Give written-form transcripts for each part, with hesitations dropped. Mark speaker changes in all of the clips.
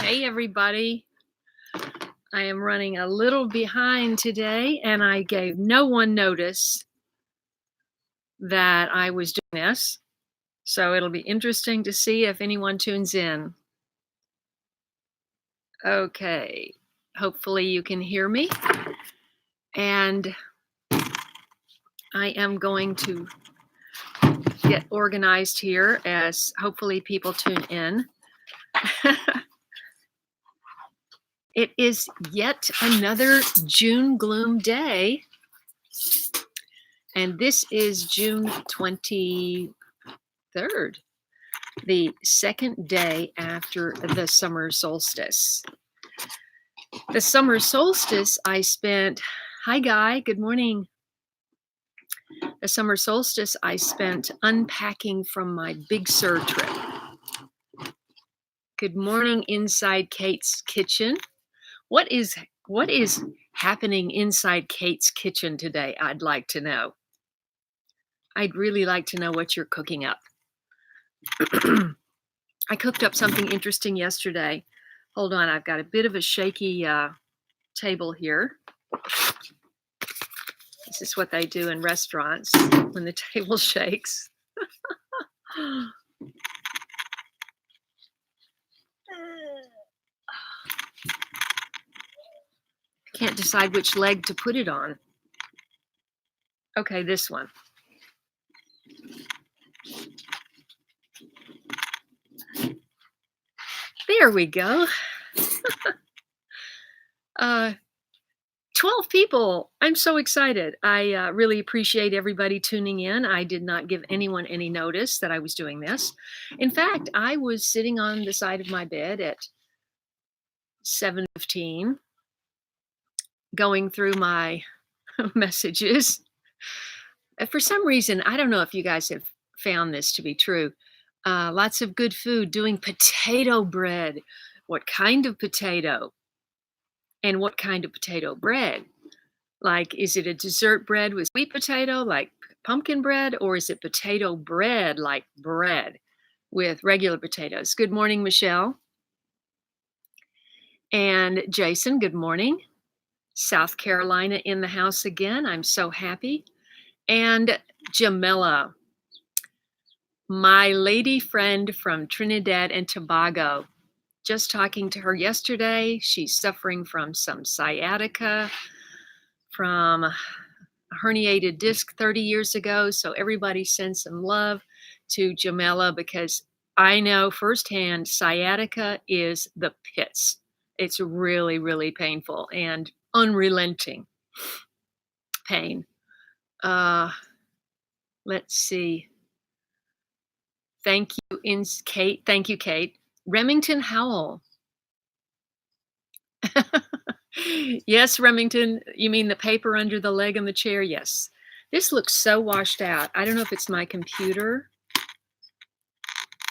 Speaker 1: Hey, everybody. I am running a little behind today, and I gave no one notice that I was doing this. So it'll be interesting to see if anyone tunes in. Okay. Hopefully you can hear me. And I am going to get organized here as hopefully people tune in. It is yet another June gloom day. And this is June 23rd, the second day after the summer solstice. The summer solstice I spent, hi Guy, good morning. The summer solstice I spent unpacking from my Big Sur trip. Good morning inside Kate's kitchen. What is happening inside Kate's kitchen today? I'd like to know. I'd really like to know what you're cooking up. I cooked up something interesting yesterday. Hold on, I've got a bit of a shaky table here. This is what they do in restaurants when the table shakes. Can't decide which leg to put it on. Okay, this one. There we go. 12 people. I'm so excited. I really appreciate everybody tuning in. I did not give anyone any notice that I was doing this. In fact, I was sitting on the side of my bed at 7:15 going through my messages. For some reason, I don't know if you guys have found this to be true. Lots of good food, doing potato bread. What kind of potato? And what kind of potato bread? Like, is it a dessert bread with sweet potato, like pumpkin bread, or is it potato bread, like bread with regular potatoes? Good morning, Michelle. And Jason, good morning. South Carolina in the house again. I'm so happy. And Jamila, my lady friend from Trinidad and Tobago. Just talking to her yesterday. She's suffering from some sciatica, from a herniated disc 30 years ago. So everybody send some love to Jamila, because I know firsthand sciatica is the pits. It's really, really painful and unrelenting pain. Let's see. Thank you, Kate. Thank you, Kate. Remington Howell. Yes, Remington, you mean the paper under the leg on the chair? Yes. This looks so washed out. I don't know if it's my computer.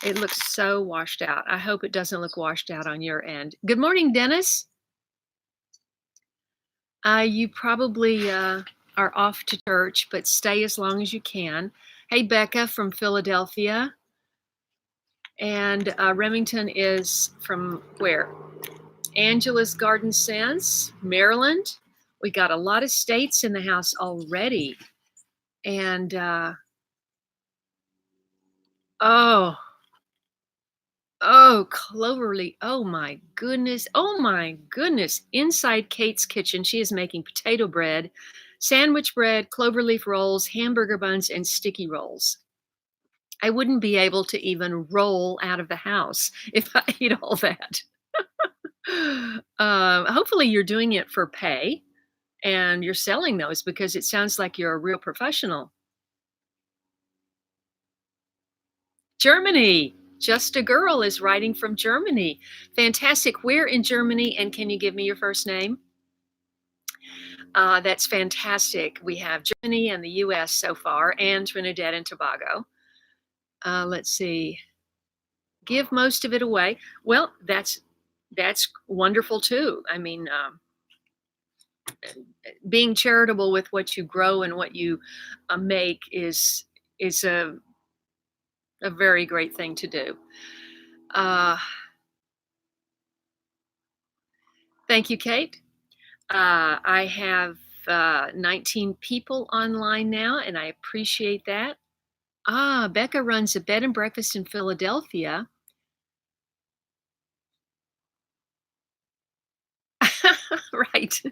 Speaker 1: It looks so washed out. I hope it doesn't look washed out on your end. Good morning, Dennis. You probably are off to church, but stay as long as you can. Hey, Becca from Philadelphia. And Remington is from where? Angela's Garden Sense, Maryland. We got a lot of states in the house already. And Cloverly, oh my goodness, inside Kate's kitchen she is making potato bread, sandwich bread, cloverleaf rolls, hamburger buns, and sticky rolls. I wouldn't be able to even roll out of the house if I ate all that. Hopefully you're doing it for pay and you're selling those, because it sounds like you're a real professional. Germany. Just a Girl is writing from Germany. Fantastic. Where in Germany? And can you give me your first name? That's fantastic. We have Germany and the US so far, and Trinidad and Tobago. Let's see. Give most of it away. Well, that's wonderful too. I mean, being charitable with what you grow and what you make is a very great thing to do. Thank you, Kate. I have 19 people online now, and I appreciate that. Becca runs a bed and breakfast in Philadelphia. Right.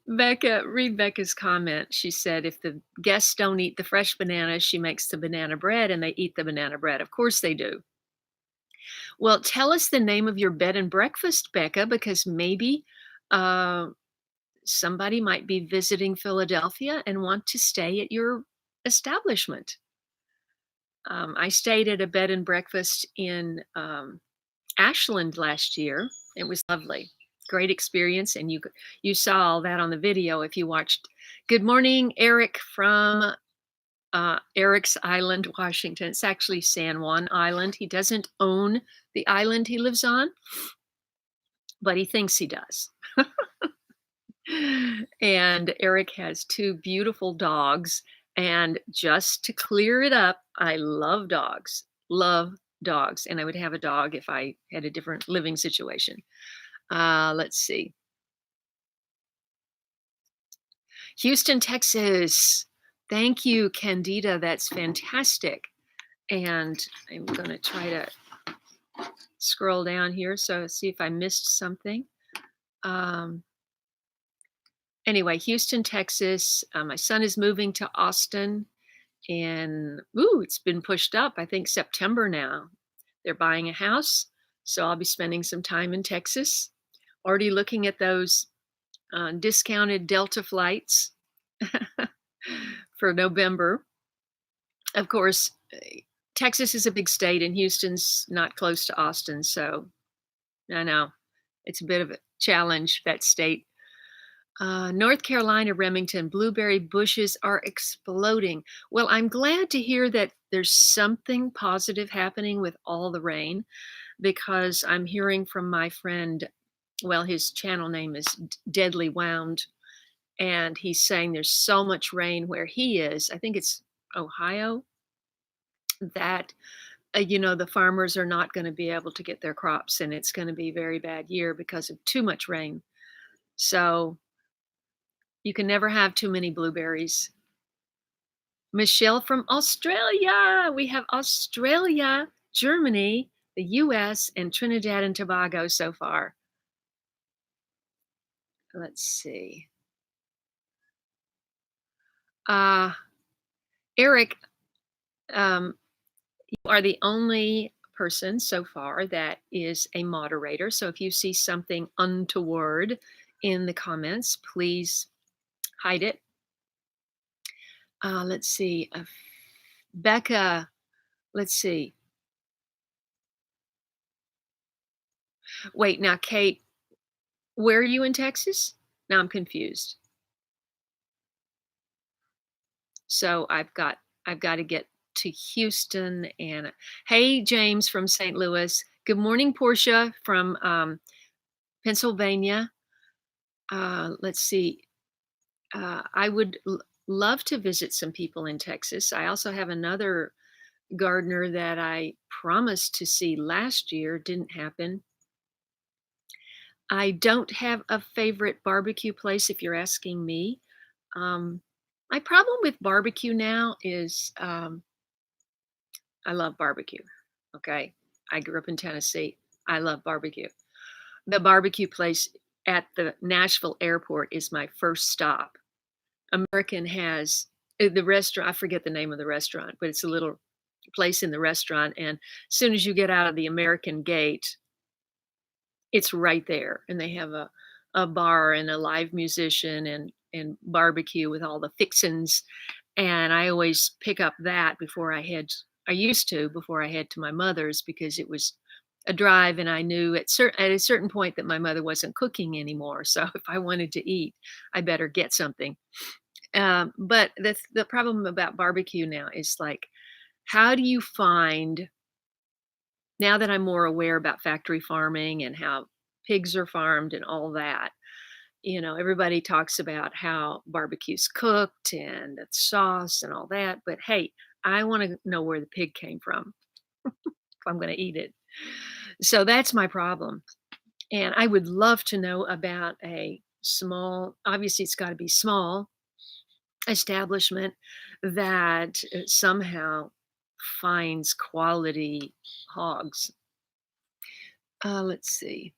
Speaker 1: Read Becca's comment. She said, if the guests don't eat the fresh bananas, she makes the banana bread and they eat the banana bread. Of course they do. Well, tell us the name of your bed and breakfast, Becca, because maybe uh, somebody might be visiting Philadelphia and want to stay at your establishment. I stayed at a bed and breakfast in Ashland last year. It was lovely. Great experience, and you saw all that on the video if you watched. Good morning, Eric from Eric's Island, Washington. It's actually San Juan Island. He doesn't own the island he lives on, but he thinks he does. And Eric has two beautiful dogs. And just to clear it up, I love dogs. Love dogs. And I would have a dog if I had a different living situation. Let's see. Houston, Texas. Thank you, Candida. That's fantastic. And I'm going to try to scroll down here so see if I missed something. Anyway, Houston, Texas. My son is moving to Austin, and it's been pushed up. I think September now. They're buying a house, so I'll be spending some time in Texas. Already looking at those discounted Delta flights for November. Of course, Texas is a big state, and Houston's not close to Austin, so I know it's a bit of a challenge, that state. North Carolina, Remington, blueberry bushes are exploding. Well, I'm glad to hear that there's something positive happening with all the rain, because I'm hearing from my friend, well, his channel name is Deadly Wound, and he's saying there's so much rain where he is. I think it's Ohio, that the farmers are not going to be able to get their crops, and it's going to be a very bad year because of too much rain. So you can never have too many blueberries. Michelle from Australia. We have Australia, Germany, the US, and Trinidad and Tobago so far. Let's see. Eric, you are the only person so far that is a moderator. So if you see something untoward in the comments, please hide it. Let's see. Becca, let's see. Wait, now, Kate, where are you in Texas? Now I'm confused. So I've got to get to Houston. And hey, James from St. Louis. Good morning, Portia from Pennsylvania. Let's see. I would love to visit some people in Texas. I also have another gardener that I promised to see last year. Didn't happen. I don't have a favorite barbecue place, if you're asking me. My problem with barbecue now is I love barbecue. Okay. I grew up in Tennessee. I love barbecue. The barbecue place at the Nashville airport is my first stop. American has the restaurant. I forget the name of the restaurant, but it's a little place in the restaurant. And as soon as you get out of the American gate, it's right there. And they have a bar and a live musician and barbecue with all the fixins. And I always pick up that before I used to before I head to my mother's, because it was a drive, and I knew at a certain point that my mother wasn't cooking anymore. So if I wanted to eat, I better get something. But the problem about barbecue now is, like, how do you find, now that I'm more aware about factory farming and how pigs are farmed and all that, everybody talks about how barbecue's cooked and the sauce and all that. But hey, I want to know where the pig came from if I'm going to eat it. So that's my problem. And I would love to know about a small, obviously, it's got to be small establishment that somehow finds quality hogs. Let's see.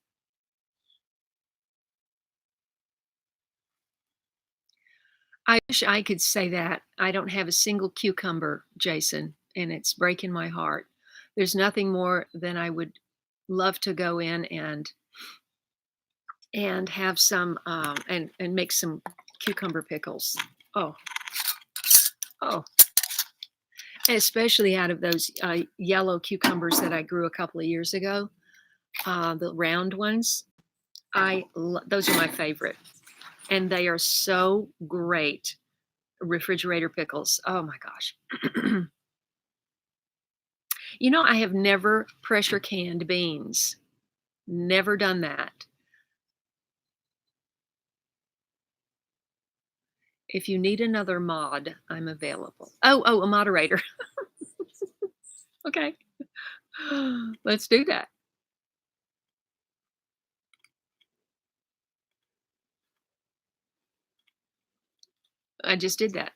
Speaker 1: I wish I could say that. I don't have a single cucumber, Jason, and it's breaking my heart. There's nothing more than I would love to go in and have some and make some cucumber pickles. Oh, oh, especially out of those yellow cucumbers that I grew a couple of years ago, the round ones. Those are my favorite, and they are so great. Refrigerator pickles. Oh my gosh. I have never pressure canned beans. Never done that. If you need another mod, I'm available. Oh, a moderator. Okay. Let's do that. I just did that.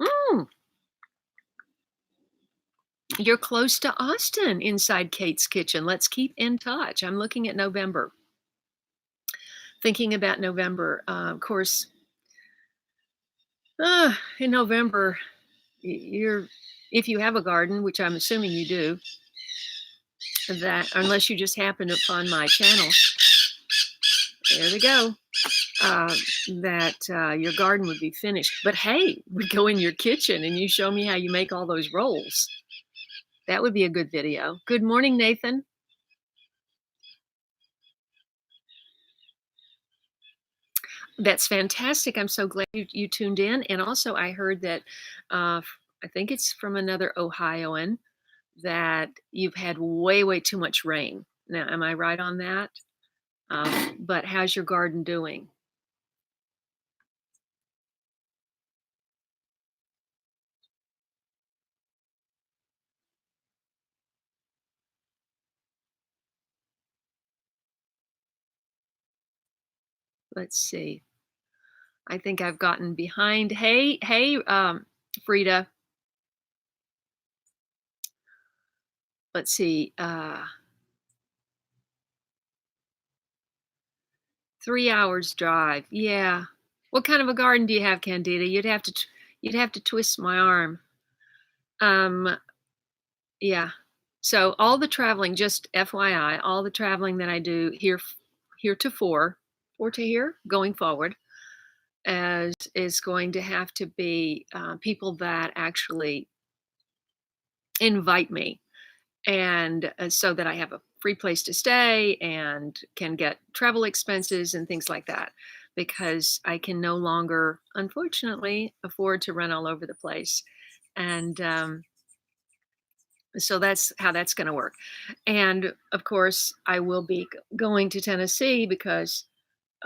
Speaker 1: Mm, you're close to Austin inside Kate's Kitchen. Let's keep in touch. I'm looking at November. Thinking about November. Of course, in November, you're if you have a garden, which I'm assuming you do, that unless you just happen upon my channel, there we go. uh, that your garden would be finished. But hey, we go in your kitchen and you show me how you make all those rolls. That would be a good video. Good morning, Nathan. That's fantastic. I'm so glad you tuned in. And also, I heard that I think it's from another Ohioan that you've had way, way too much rain. Now, am I right on that? But how's your garden doing? Let's see. I think I've gotten behind. Hey, Frida. Let's see. 3 hours drive. Yeah. What kind of a garden do you have, Candida? You'd have to twist my arm. Um, yeah. So all the traveling, just FYI, all the traveling that I do heretofore, or to here, going forward, as is going to have to be people that actually invite me, and so that I have a free place to stay and can get travel expenses and things like that, because I can no longer, unfortunately, afford to run all over the place. And so that's how that's going to work. And of course, I will be going to Tennessee because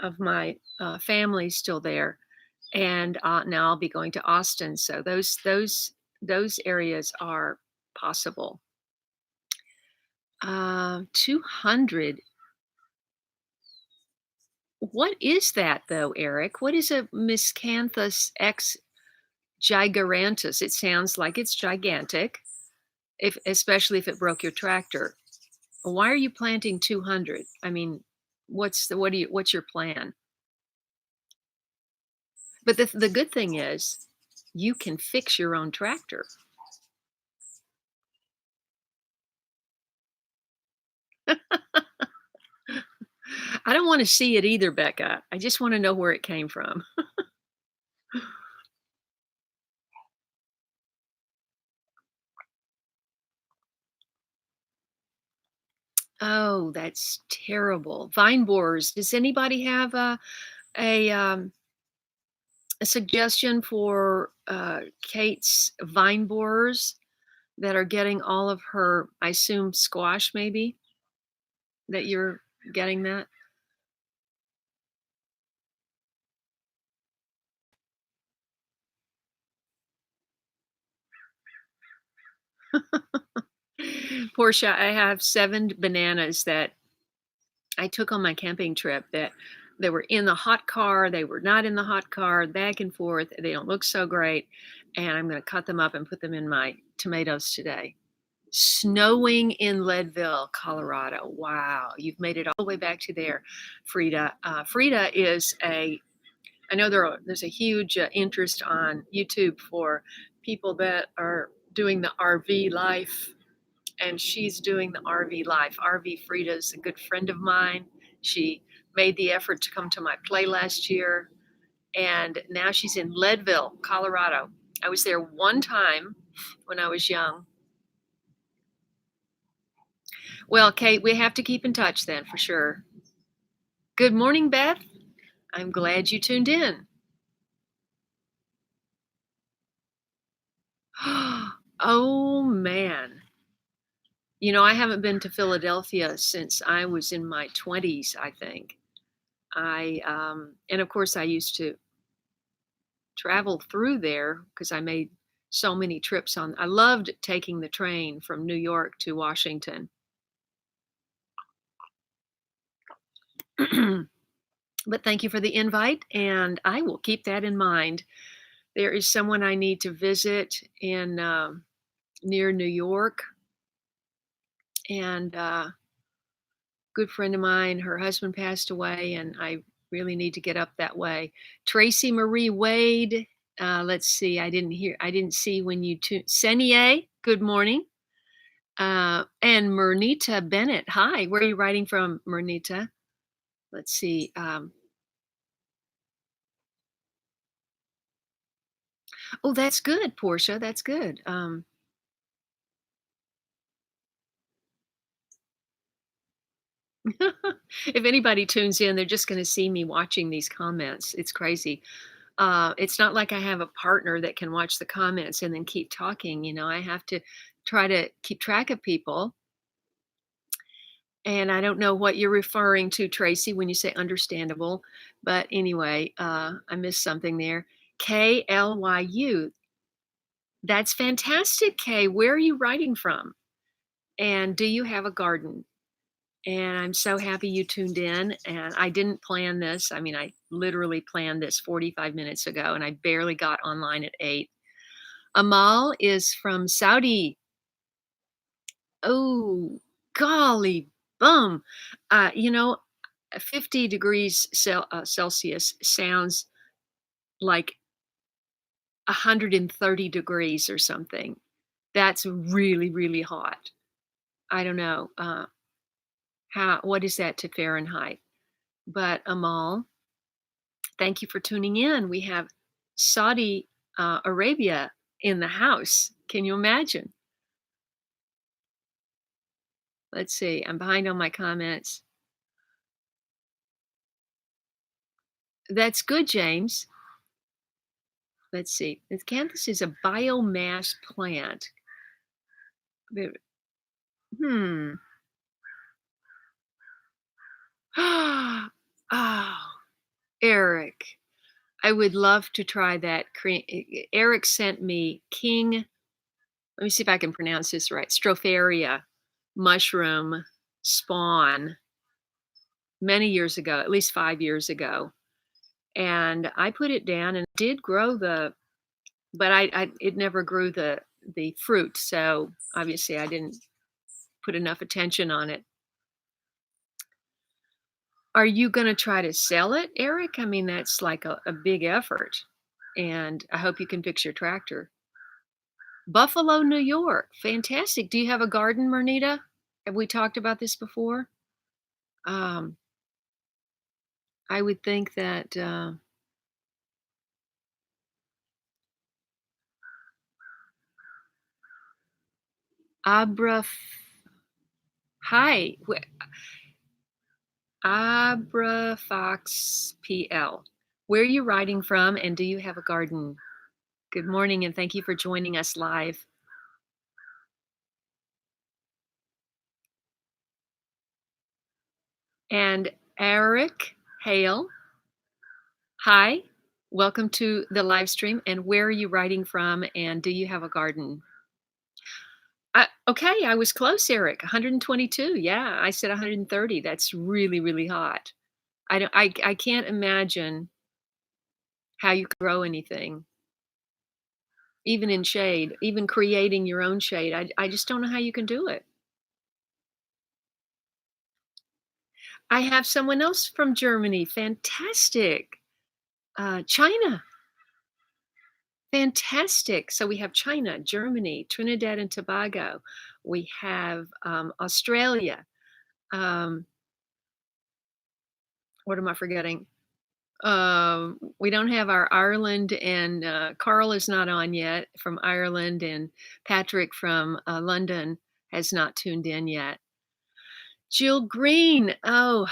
Speaker 1: of my family still there. And now I'll be going to Austin. So those areas are possible. 200. What is that though, Eric? What is a Miscanthus ex gigantus? It sounds like it's gigantic, if especially if it broke your tractor. Why are you planting 200? I mean, what's your plan? But the good thing is you can fix your own tractor. I don't want to see it either, Becca. I just want to know where it came from. Oh, that's terrible. Vine borers. Does anybody have a a suggestion for Kate's vine borers that are getting all of her, I assume, squash, maybe, that you're getting that? Portia, I have 7 bananas that I took on my camping trip that they were in the hot car, they were not in the hot car, back and forth. They don't look so great, and I'm gonna cut them up and put them in my tomatoes today. Snowing in Leadville, Colorado. Wow, you've made it all the way back to there, Frida. Frida is a I know there's a huge interest on YouTube for people that are doing the RV life, and she's doing the RV life. RV Frida's a good friend of mine. She made the effort to come to my play last year, and now she's in Leadville, Colorado. I was there one time when I was young. Well, Kate, we have to keep in touch then for sure. Good morning, Beth. I'm glad you tuned in. Oh, man. You know, I haven't been to Philadelphia since I was in my 20s, I think. And of course, I used to travel through there because I made so many trips I loved taking the train from New York to Washington. But thank you for the invite, and I will keep that in mind. There is someone I need to visit in near New York, and good friend of mine, her husband passed away, and I really need to get up that way. Tracy Marie Wade, let's see, I didn't see when you tuned. Senier, good morning. And Mernita Bennett, hi, where are you writing from, Mernita? Let's see. Oh, that's good, Portia, that's good. If anybody tunes in, they're just going to see me watching these comments. It's crazy. It's not like I have a partner that can watch the comments and then keep talking. You know, I have to try to keep track of people. And I don't know what you're referring to, Tracy, when you say understandable. But anyway, I missed something there. KLYU. That's fantastic, Kay. Where are you writing from? And do you have a garden? And I'm so happy you tuned in. And I didn't plan this. I mean, I literally planned this 45 minutes ago, and I barely got online at 8. Amal is from Saudi. Oh, golly bum. You know, 50 degrees Celsius sounds like 130 degrees or something. That's really, really hot. I don't know. What is that to Fahrenheit? But Amal, thank you for tuning in. We have Saudi Arabia in the house. Can you imagine? Let's see. I'm behind on my comments. That's good, James. Let's see. The canvas is a biomass plant. Hmm. Oh, Eric. I would love to try that. Eric sent me let me see if I can pronounce this right, Stropharia mushroom spawn many years ago, at least 5 years ago. And I put it down and it did grow but it never grew the fruit. So obviously I didn't put enough attention on it. Are you going to try to sell it, Eric? I mean, that's like a big effort. And I hope you can fix your tractor. Buffalo, New York. Fantastic. Do you have a garden, Mernita? Have we talked about this before? Um, I would think that Abra. Hi, Abra Fox PL. Where are you writing from, and do you have a garden? Good morning, and thank you for joining us live. And Eric Hale. Hi, welcome to the live stream. And where are you writing from? And do you have a garden? Okay, I was close, Eric. 122. Yeah, I said 130. That's really, really hot. I can't imagine how you could grow anything, even in shade, even creating your own shade. I just don't know how you can do it. I have someone else from Germany. Fantastic. China. Fantastic. So we have China, Germany, Trinidad and Tobago. We have Australia. Um, what am I forgetting? We don't have our Ireland, and Carl is not on yet from Ireland, and Patrick from London has not tuned in yet. Jill Green. Oh,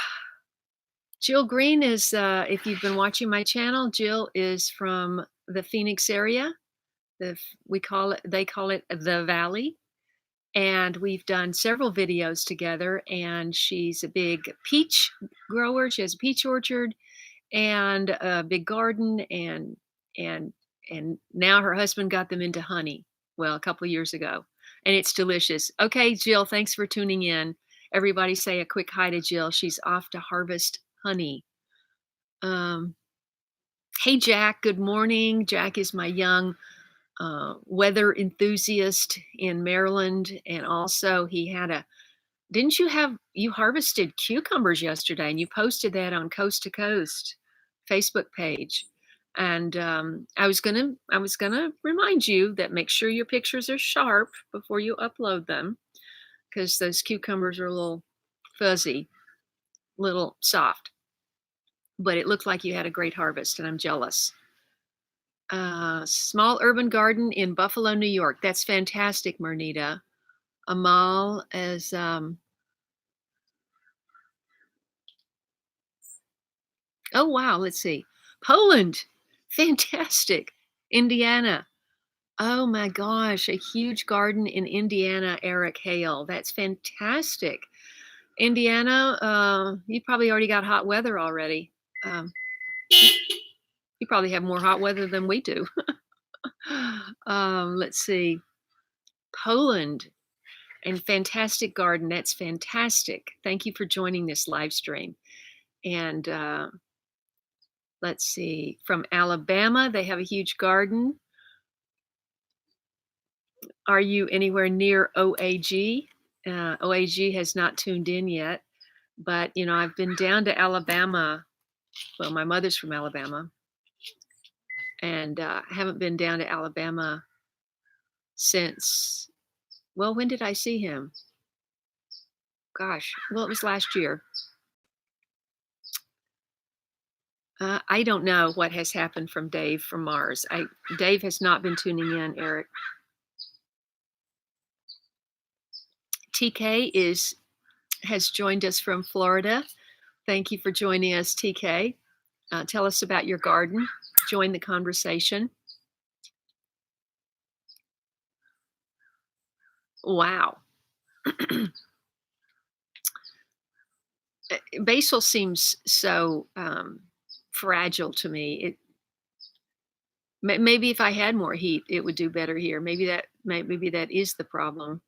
Speaker 1: Jill Green is, if you've been watching my channel, Jill is from the Phoenix area. They call it the Valley. And we've done several videos together, and she's a big peach grower. She has a peach orchard and a big garden, and and now her husband got them into honey, well, a couple of years ago, and it's delicious. Okay, Jill, thanks for tuning in. Everybody say a quick hi to Jill. She's off to harvest honey. Um, hey, Jack, good morning. Jack is my young weather enthusiast in Maryland, and also he had a didn't you harvested cucumbers yesterday, and you posted that on Coast to Coast Facebook page. And I was gonna remind you that make sure your pictures are sharp before you upload them, because those cucumbers are a little fuzzy, little soft. But it looked like you had a great harvest, and I'm jealous. Small urban garden in Buffalo, New York. That's fantastic, Mernita. Amal is oh wow, let's see. Poland. Fantastic. Indiana. Oh my gosh, a huge garden in Indiana, Eric Hale. That's fantastic. Indiana, you probably already got hot weather already. Um, you probably have more hot weather than we do. Let's see. Poland and fantastic garden. That's fantastic. Thank you for joining this live stream. And let's see. From Alabama, they have a huge garden. Are you anywhere near OAG? OAG has not tuned in yet, but you know, I've been down to Alabama. Well, my mother's from Alabama, and I haven't been down to Alabama since, well, when did I see him? Gosh, well, it was last year. I don't know what has happened from Dave from Mars. Dave has not been tuning in, Eric. TK has joined us from Florida. Thank you for joining us, TK. Tell us about your garden. Join the conversation. Wow. Basil seems so fragile to me. Maybe if I had more heat, it would do better here. Maybe that is the problem.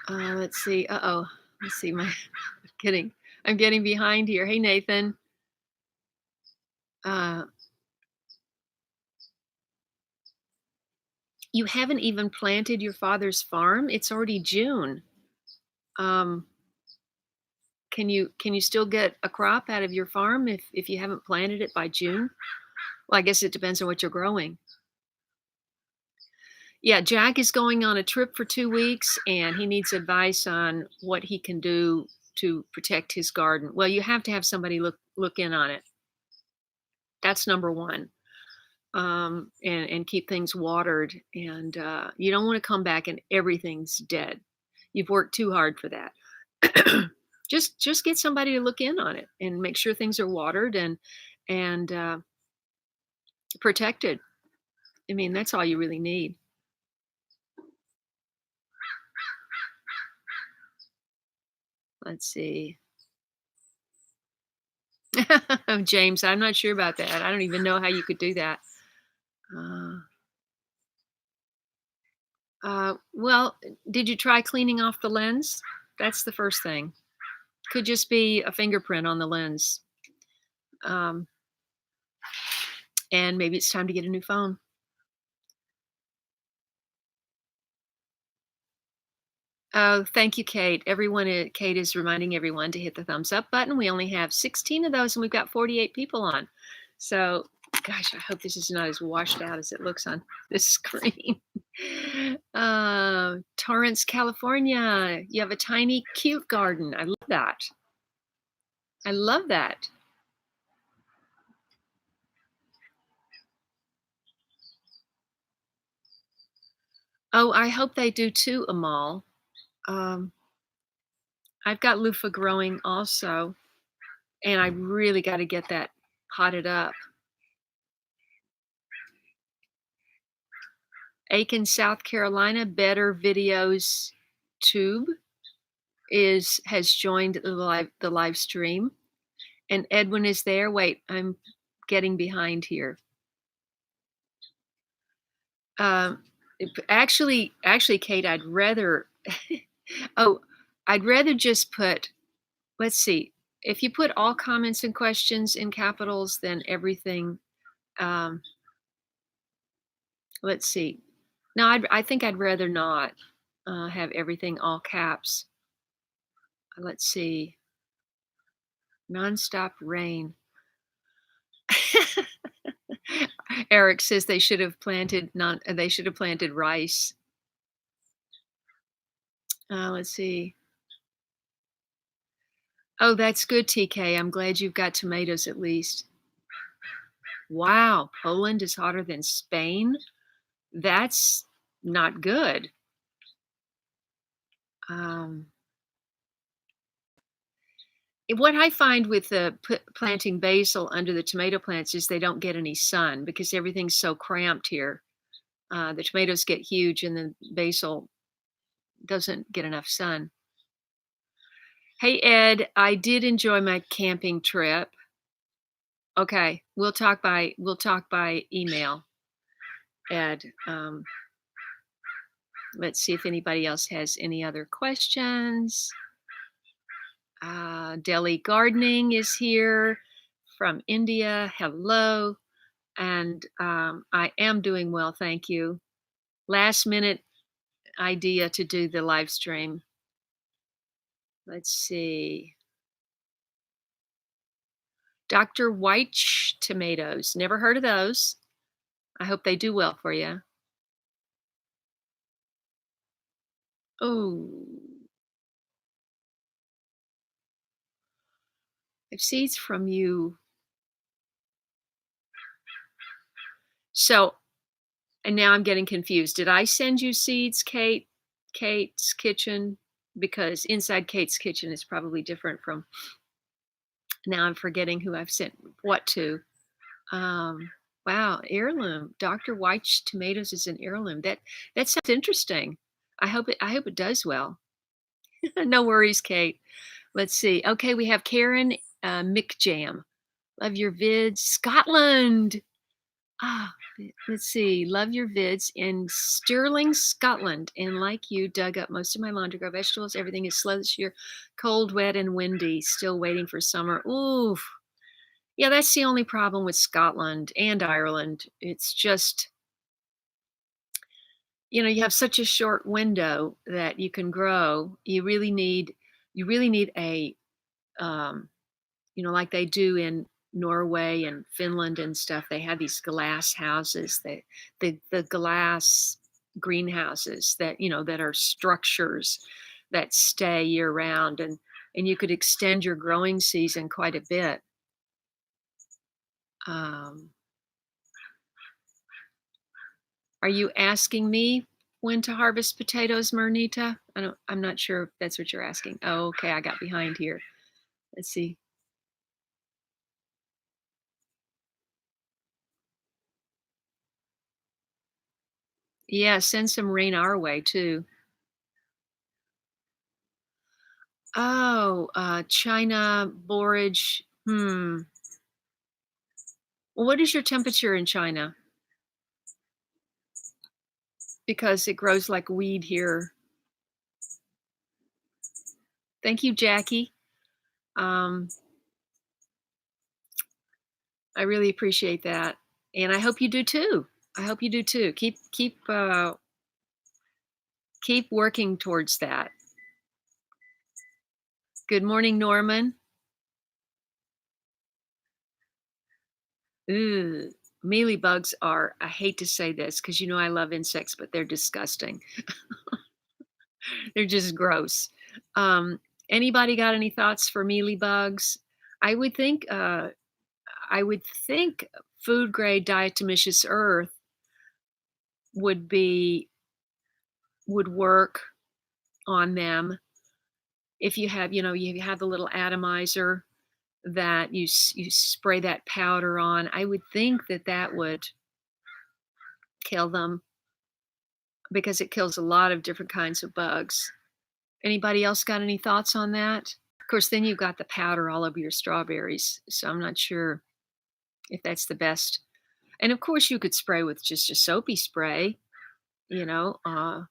Speaker 1: Let's see. Uh-oh. Let's see. I'm getting behind here. Hey, Nathan. You haven't even planted your father's farm? It's already June. Um, can you still get a crop out of your farm if you haven't planted it by June? Well, I guess it depends on what you're growing. Yeah, Jack is going on a trip for 2 weeks, and he needs advice on what he can do to protect his garden. Well, you have to have somebody look in on it. That's number one. And keep things watered. And you don't want to come back and everything's dead. You've worked too hard for that. Just get somebody to look in on it and make sure things are watered and protected. I mean, that's all you really need. Let's see. James, I'm not sure about that. I don't even know how you could do that. Well, did you try cleaning off the lens? That's the first thing. Could just be a fingerprint on the lens. Um, and maybe it's time to get a new phone. Oh, thank you, Kate. Kate is reminding everyone to hit the thumbs up button. We only have 16 of those and we've got 48 people on. So, gosh, I hope this is not as washed out as it looks on this screen. Torrance, California. You have a tiny, cute garden. I love that. I love that. Oh, I hope they do too, Amal. Um, I've got loofah growing also, and I really got to get that potted up. Aiken, South Carolina, Better Videos Tube has joined the live stream, and Edwin is there. Wait, I'm getting behind here. Actually, Kate, I'd rather. Oh, I'd rather just put. Let's see. If you put all comments and questions in capitals, then everything. Um, let's see. No, I think I'd rather not have everything all caps. Let's see. Nonstop rain. Eric says they should have planted rice. Let's see. Oh, that's good, TK. I'm glad you've got tomatoes at least. Wow, Poland is hotter than Spain. That's not good. What I find with planting basil under the tomato plants is they don't get any sun because everything's so cramped here. The tomatoes get huge and the basil doesn't get enough sun. Hey, Ed, I did enjoy my camping trip. Okay, we'll talk by email, Ed. Let's see if anybody else has any other questions. Delhi Gardening is here from India. Hello. And I am doing well, thank you. Last minute idea to do the live stream. Let's see. Dr. White tomatoes. Never heard of those. I hope they do well for you. Oh, I have seeds from you. So, and now I'm getting confused. Did I send you seeds, Kate? Kate's Kitchen? Because inside Kate's Kitchen is probably different from. Now I'm forgetting who I've sent what to. Wow, heirloom. Dr. White's tomatoes is an heirloom. That sounds interesting. I hope it does well. No worries, Kate. Let's see. Okay, we have Karen McJam. Love your vids. Scotland. Ah, let's see. Love your vids in Stirling, Scotland. And like you, dug up most of my laundry, grow vegetables. Everything is slow this year. Cold, wet, and windy. Still waiting for summer. Oof. Yeah, that's the only problem with Scotland and Ireland. It's just, you have such a short window that you can grow. You really need a, like they do in Norway and Finland and stuff. They have these glass houses, the glass greenhouses that are structures that stay year round, and you could extend your growing season quite a bit. Are you asking me when to harvest potatoes, Mernita? I'm not sure if that's what you're asking. Oh, okay, I got behind here. Let's see. Yeah, send some rain our way too. Oh, China borage. Well, what is your temperature in China? because it grows like weed here. Thank you, Jackie. Um, I really appreciate that, and I hope you do too. I hope you do too. Keep working towards that. Good morning, Norman. Ooh, mealybugs are, I hate to say this because you know I love insects, but they're disgusting. They're just gross. Um, Anybody got any thoughts for mealybugs? I would think I would think food grade diatomaceous earth would be would work on them if you have, you have the little atomizer that you spray that powder on. I would think that that would kill them because it kills a lot of different kinds of bugs. Anybody else got any thoughts on that? Of course, then you've got the powder all over your strawberries, so I'm not sure if that's the best. And of course, you could spray with just a soapy spray, you know, uh,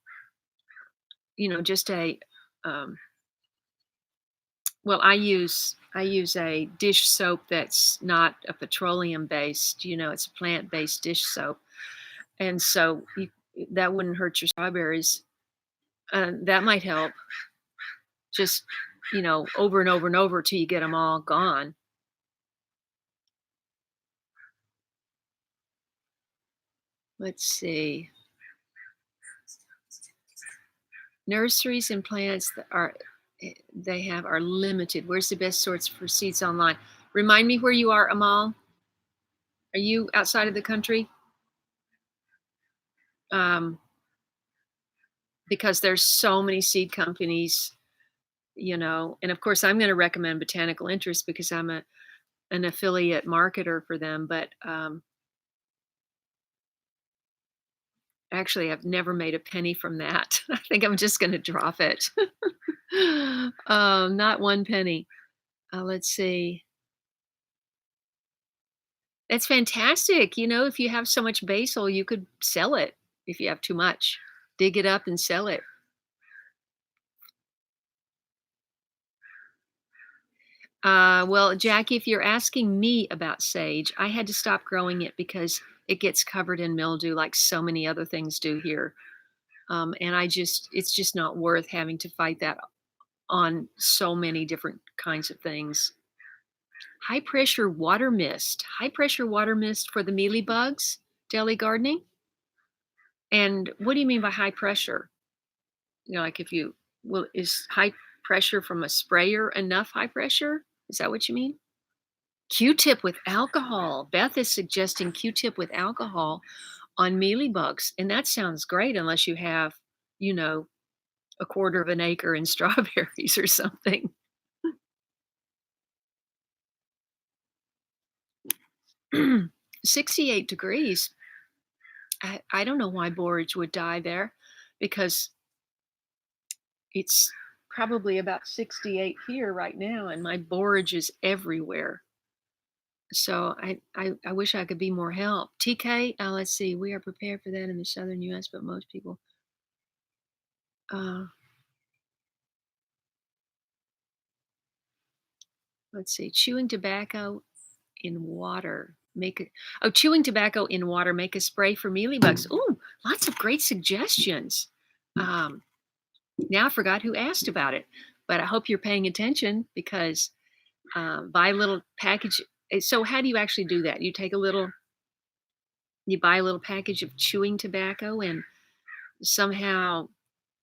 Speaker 1: just a um, well, I use a dish soap that's not a petroleum based, it's a plant based dish soap, and so that wouldn't hurt your strawberries. That might help. Just over and over and over till you get them all gone. Let's see. Nurseries and plants that they have are limited. Where's the best sorts for seeds online? Remind me where you are, Amal. Are you outside of the country? Um, because there's so many seed companies, and of course I'm going to recommend Botanical Interest because I'm an affiliate marketer for them. But actually, I've never made a penny from that. I think I'm just going to drop it. Not one penny. Let's see. That's fantastic. If you have so much basil, you could sell it if you have too much. Dig it up and sell it. Well, Jackie, if you're asking me about sage, I had to stop growing it because it gets covered in mildew like so many other things do here. And it's just not worth having to fight that on so many different kinds of things. High pressure water mist for the mealy bugs, deli gardening. And what do you mean by high pressure? Like if you, well, is high pressure from a sprayer enough high pressure? Is that what you mean? Q-tip with alcohol. Beth is suggesting Q-tip with alcohol on mealybugs. And that sounds great unless you have, you know, a quarter of an acre in strawberries or something. 68 degrees. I don't know why borage would die there because it's probably about 68 here right now, and my borage is everywhere. So I wish I could be more help. TK, let's see. We are prepared for that in the southern U.S., but most people. Uh, let's see. Chewing tobacco in water. Chewing tobacco in water. Make a spray for mealybugs. Ooh, lots of great suggestions. Now I forgot who asked about it, but I hope you're paying attention because buy a little package. So how do you actually do that? You buy a little package of chewing tobacco and somehow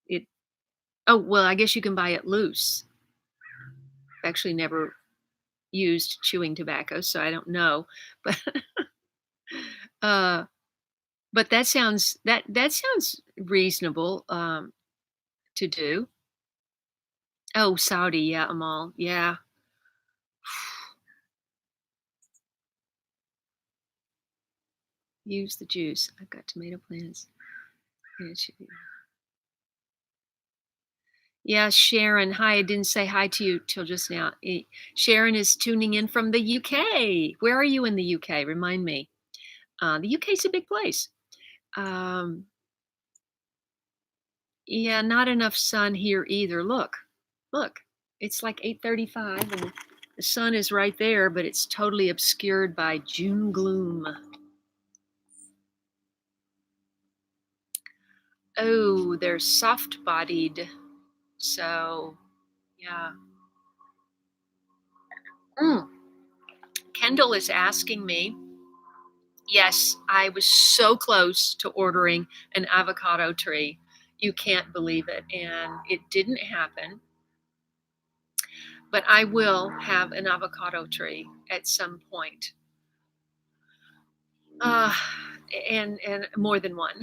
Speaker 1: it, oh, well, I guess you can buy it loose. I've actually never used chewing tobacco, so I don't know, but, uh, but that sounds reasonable, to do. Oh, Saudi, yeah, Amal, yeah. Use the juice. I've got tomato plants. Yeah, Sharon. Hi, I didn't say hi to you till just now. Sharon is tuning in from the UK. Where are you in the UK? Remind me. The UK is a big place. Um, Yeah, not enough sun here either. Look, it's like 8:35 and the sun is right there, but it's totally obscured by June gloom. Oh, they're soft-bodied. So, yeah. Mm. Kendall is asking me. Yes, I was so close to ordering an avocado tree. You can't believe it. And it didn't happen. But I will have an avocado tree at some point. Uh, and more than one.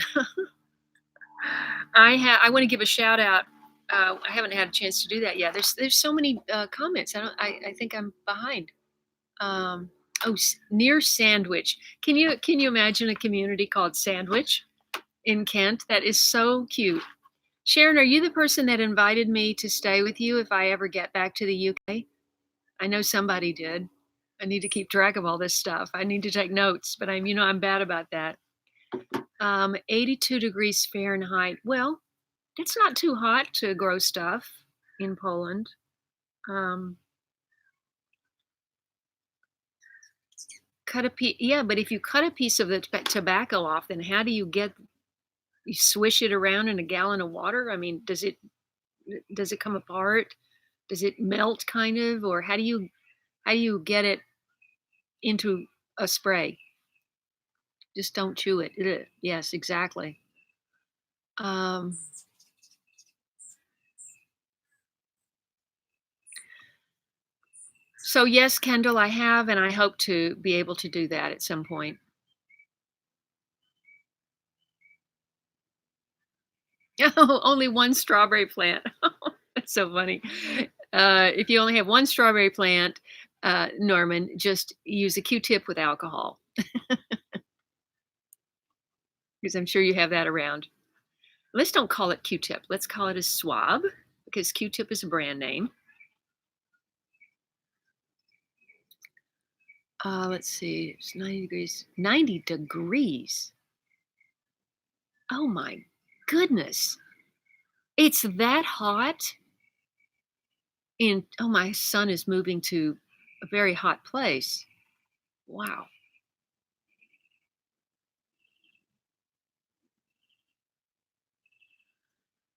Speaker 1: I want to give a shout out. I haven't had a chance to do that yet. There's so many comments. I think I'm behind. Um, near Sandwich. Can you imagine a community called Sandwich in Kent? That is so cute. Sharon, are you the person that invited me to stay with you if I ever get back to the UK? I know somebody did. I need to keep track of all this stuff. I need to take notes, but I'm bad about that. 82 degrees Fahrenheit. Well, it's not too hot to grow stuff in Poland. Um, cut a piece. Yeah, but if you cut a piece of the tobacco off, then how do you swish it around in a gallon of water? I mean, does it come apart? Does it melt kind of, or how do you get it into a spray? Just don't chew it. Yes, exactly. Um, so yes, Kendall, I have, and I hope to be able to do that at some point. Oh, only one strawberry plant. That's so funny. If you only have one strawberry plant, Norman, just use a Q-tip with alcohol, because I'm sure you have that around. Let's don't call it Q-tip. Let's call it a swab, because Q-tip is a brand name. Let's see. It's 90 degrees. 90 degrees. Oh my goodness. It's that hot. Oh, my son is moving to a very hot place. Wow.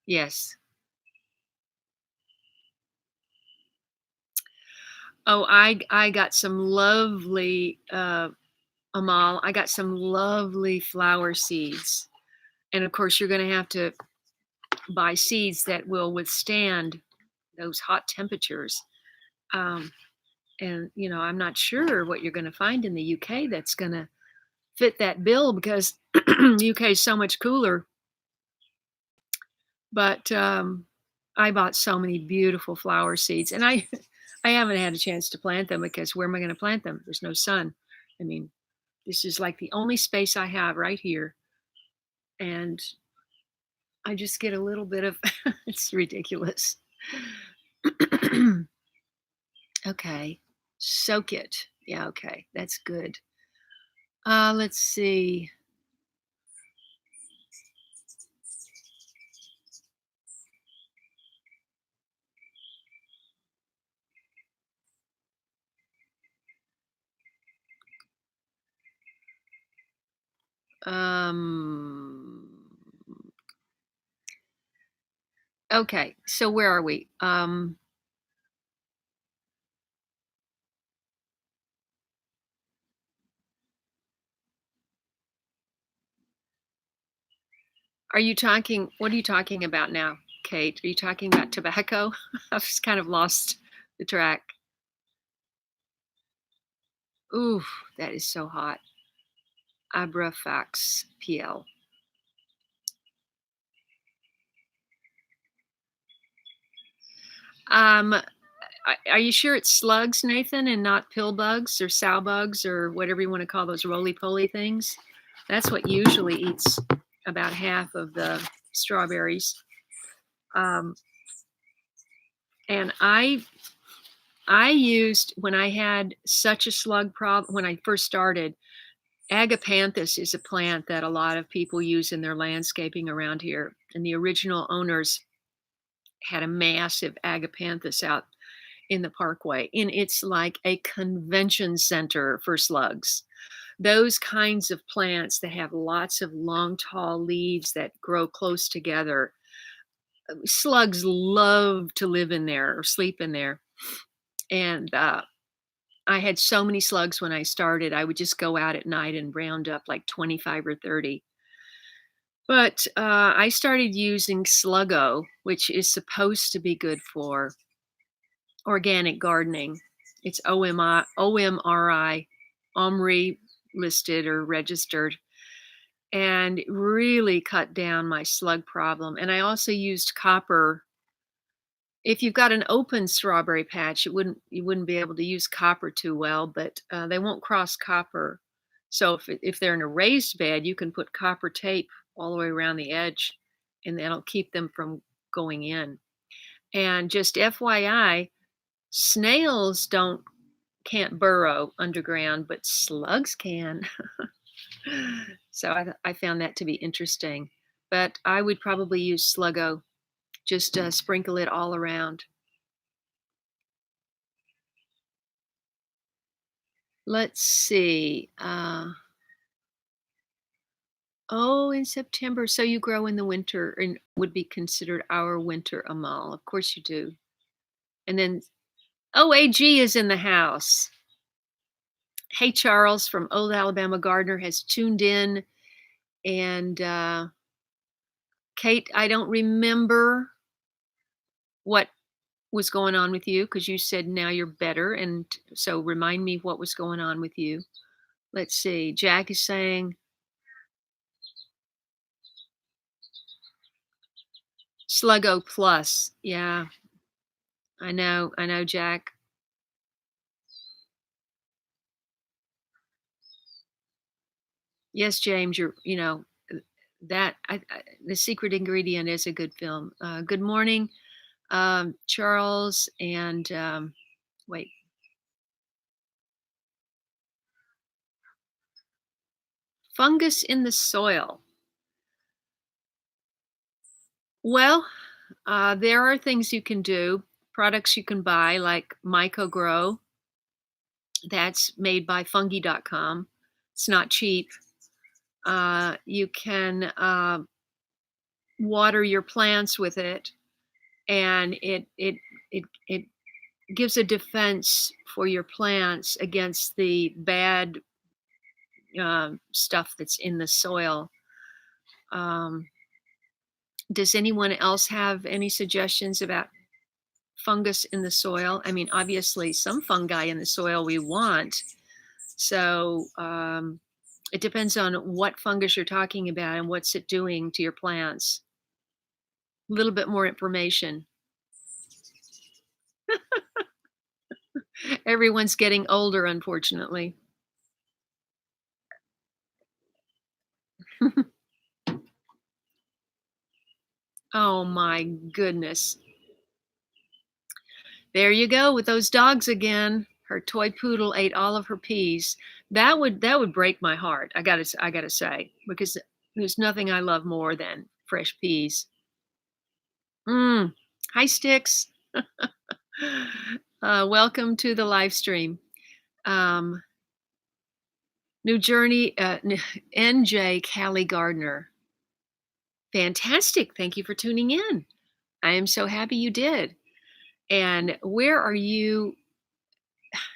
Speaker 1: Yes. Oh, I got some lovely Amal. I got some lovely flower seeds, and of course, you're going to have to buy seeds that will withstand those hot temperatures. Um, and I'm not sure what you're going to find in the UK that's going to fit that bill, because UK is so much cooler. But I bought so many beautiful flower seeds, and I I haven't had a chance to plant them, because where am I going to plant them? There's no sun. I mean, this is like the only space I have right here, and I just get a little bit of it's ridiculous. Okay, soak it. Yeah, okay, that's good. Let's see. Um, okay, so where are we? Are you talking? What are you talking about now, Kate? Are you talking about tobacco? I've just kind of lost the track. Ooh, that is so hot. Abrafax PL. Are you sure it's slugs, Nathan, and not pill bugs or sow bugs or whatever you want to call those roly-poly things? That's what usually eats about half of the strawberries. And I used, when I had such a slug problem when I first started, Agapanthus is a plant that a lot of people use in their landscaping around here, and the original owners had a massive agapanthus out in the parkway, and it's like a convention center for slugs. Those kinds of plants that have lots of long, tall leaves that grow close together, slugs love to live in there or sleep in there. And I had so many slugs when I started. I would just go out at night and round up like 25 or 30. But I started using Sluggo, which is supposed to be good for organic gardening. It's OMRI, OMRI listed or registered, and it really cut down my slug problem. And I also used copper. If you've got an open strawberry patch, you wouldn't be able to use copper too well, but they won't cross copper. So if they're in a raised bed, you can put copper tape all the way around the edge, and that'll keep them from going in. And just FYI, snails can't burrow underground, but slugs can. So I found that to be interesting. But I would probably use Sluggo. Just sprinkle it all around. Let's see. Oh, in September. So you grow in the winter and would be considered our winter amal. Of course you do. And then, oh, AG is in the house. Hey, Charles from Old Alabama Gardener has tuned in. And Kate, I don't remember what was going on with you because you said now you're better. And so remind me what was going on with you. Let's see. Jack is saying, Sluggo Plus. Yeah, I know, Jack. Yes, James, that the secret ingredient is a good film. Good morning, Charles, and wait. Fungus in the soil. Well, there are things you can do, products you can buy like MycoGrow. That's made by fungi.com. It's not cheap. You can water your plants with it, and it gives a defense for your plants against the bad stuff that's in the soil. Does anyone else have any suggestions about fungus in the soil? I mean, obviously, some fungi in the soil we want. So it depends on what fungus you're talking about and what's it doing to your plants. A little bit more information. Everyone's getting older, unfortunately. Oh my goodness. There you go with those dogs again. Her toy poodle ate all of her peas. That would break my heart. I gotta say, because there's nothing I love more than fresh peas. Hi, Sticks. Welcome to the live stream. New Journey, NJ Callie Gardner. Fantastic. Thank you for tuning in. I am so happy you did. And where are you?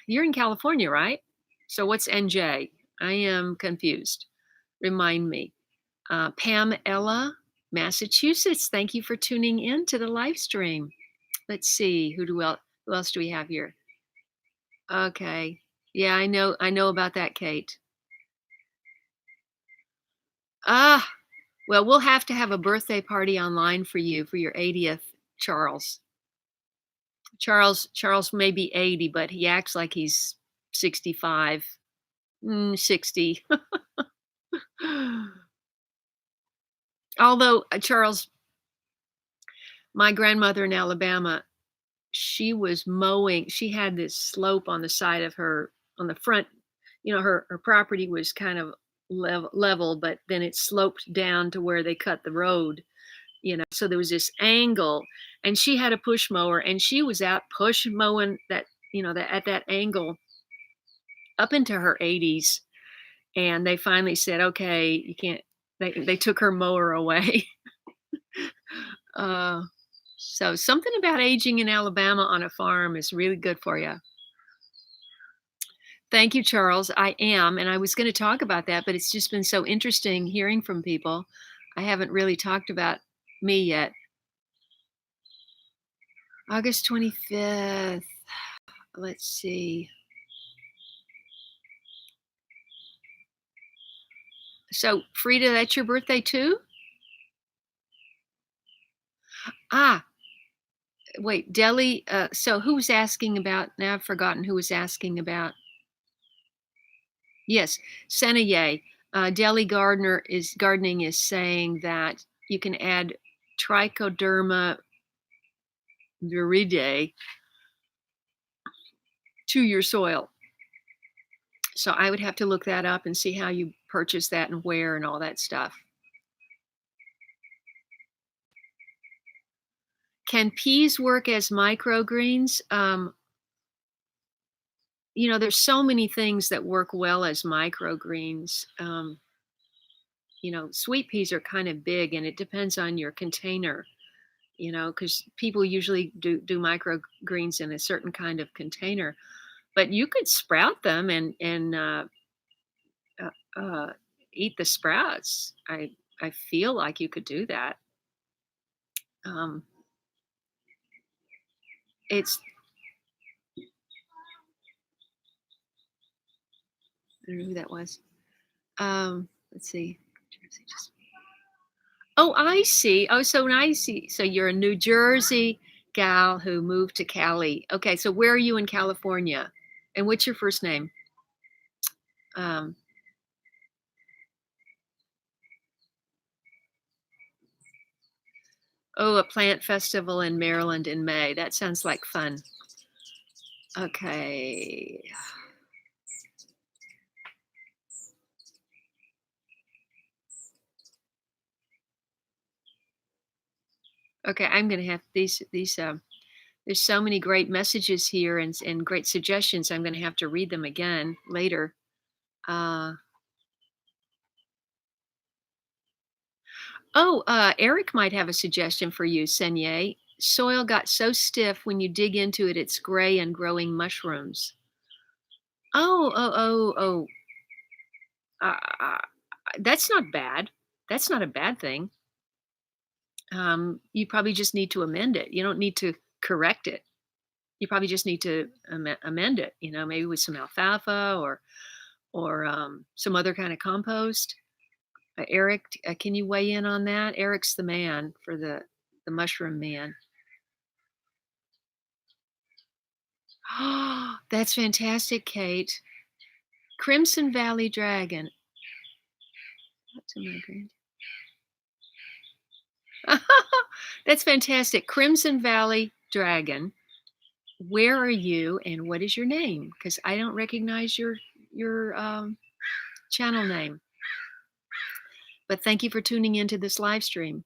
Speaker 1: You're in California, right? So what's NJ? I am confused. Remind me. Pam Ella, Massachusetts. Thank you for tuning in to the live stream. Let's see. Who else do we have here? Okay. Yeah, I know about that, Kate. Well, we'll have to have a birthday party online for you for your 80th, Charles. Charles may be 80, but he acts like he's 65. 60. Although, Charles, my grandmother in Alabama, she was mowing. She had this slope on the side of her, on the front, her property was kind of level, but then it sloped down to where they cut the road, so there was this angle, and she had a push mower, and she was out push mowing that at that angle up into her 80s, and they finally said, "Okay, you can't." They took her mower away. uh, so something about aging in Alabama on a farm is really good for you. Thank you, Charles. I am, and I was going to talk about that, but it's just been so interesting hearing from people. I haven't really talked about me yet. August 25th. Let's see. So, Frida, that's your birthday too? Ah, wait, Delhi. So who's asking about? Now I've forgotten who was asking about. Yes, Senaye. Delhi Gardening is saying that you can add Trichoderma viridae to your soil. So I would have to look that up and see how you purchase that and where and all that stuff. Can peas work as microgreens? There's so many things that work well as microgreens. Sweet peas are kind of big, and it depends on your container, because people usually do microgreens in a certain kind of container. But you could sprout them and uh, uh, eat the sprouts. I feel like you could do that. Um, it's I don't know who that was. Let's see. Oh, I see. Oh, so I see. So you're a New Jersey gal who moved to Cali. Okay, so where are you in California? And what's your first name? Um, oh, a plant festival in Maryland in May. That sounds like fun. Okay. Okay, I'm gonna have these. There's so many great messages here and great suggestions. I'm gonna have to read them again later. Uh, Eric might have a suggestion for you, Senye. Soil got so stiff when you dig into it, it's gray and growing mushrooms. Oh, oh, oh, oh. Uh, that's not bad. That's not a bad thing. You probably just need to amend it. You don't need to correct it. You probably just need to amend it. Maybe with some alfalfa or some other kind of compost. Eric, can you weigh in on that? Eric's the man for the mushroom man. Oh, that's fantastic, Kate. Crimson Valley Dragon. What's in my green? That's fantastic. Crimson Valley Dragon. Where are you and what is your name? Because I don't recognize your channel name. But thank you for tuning into this live stream.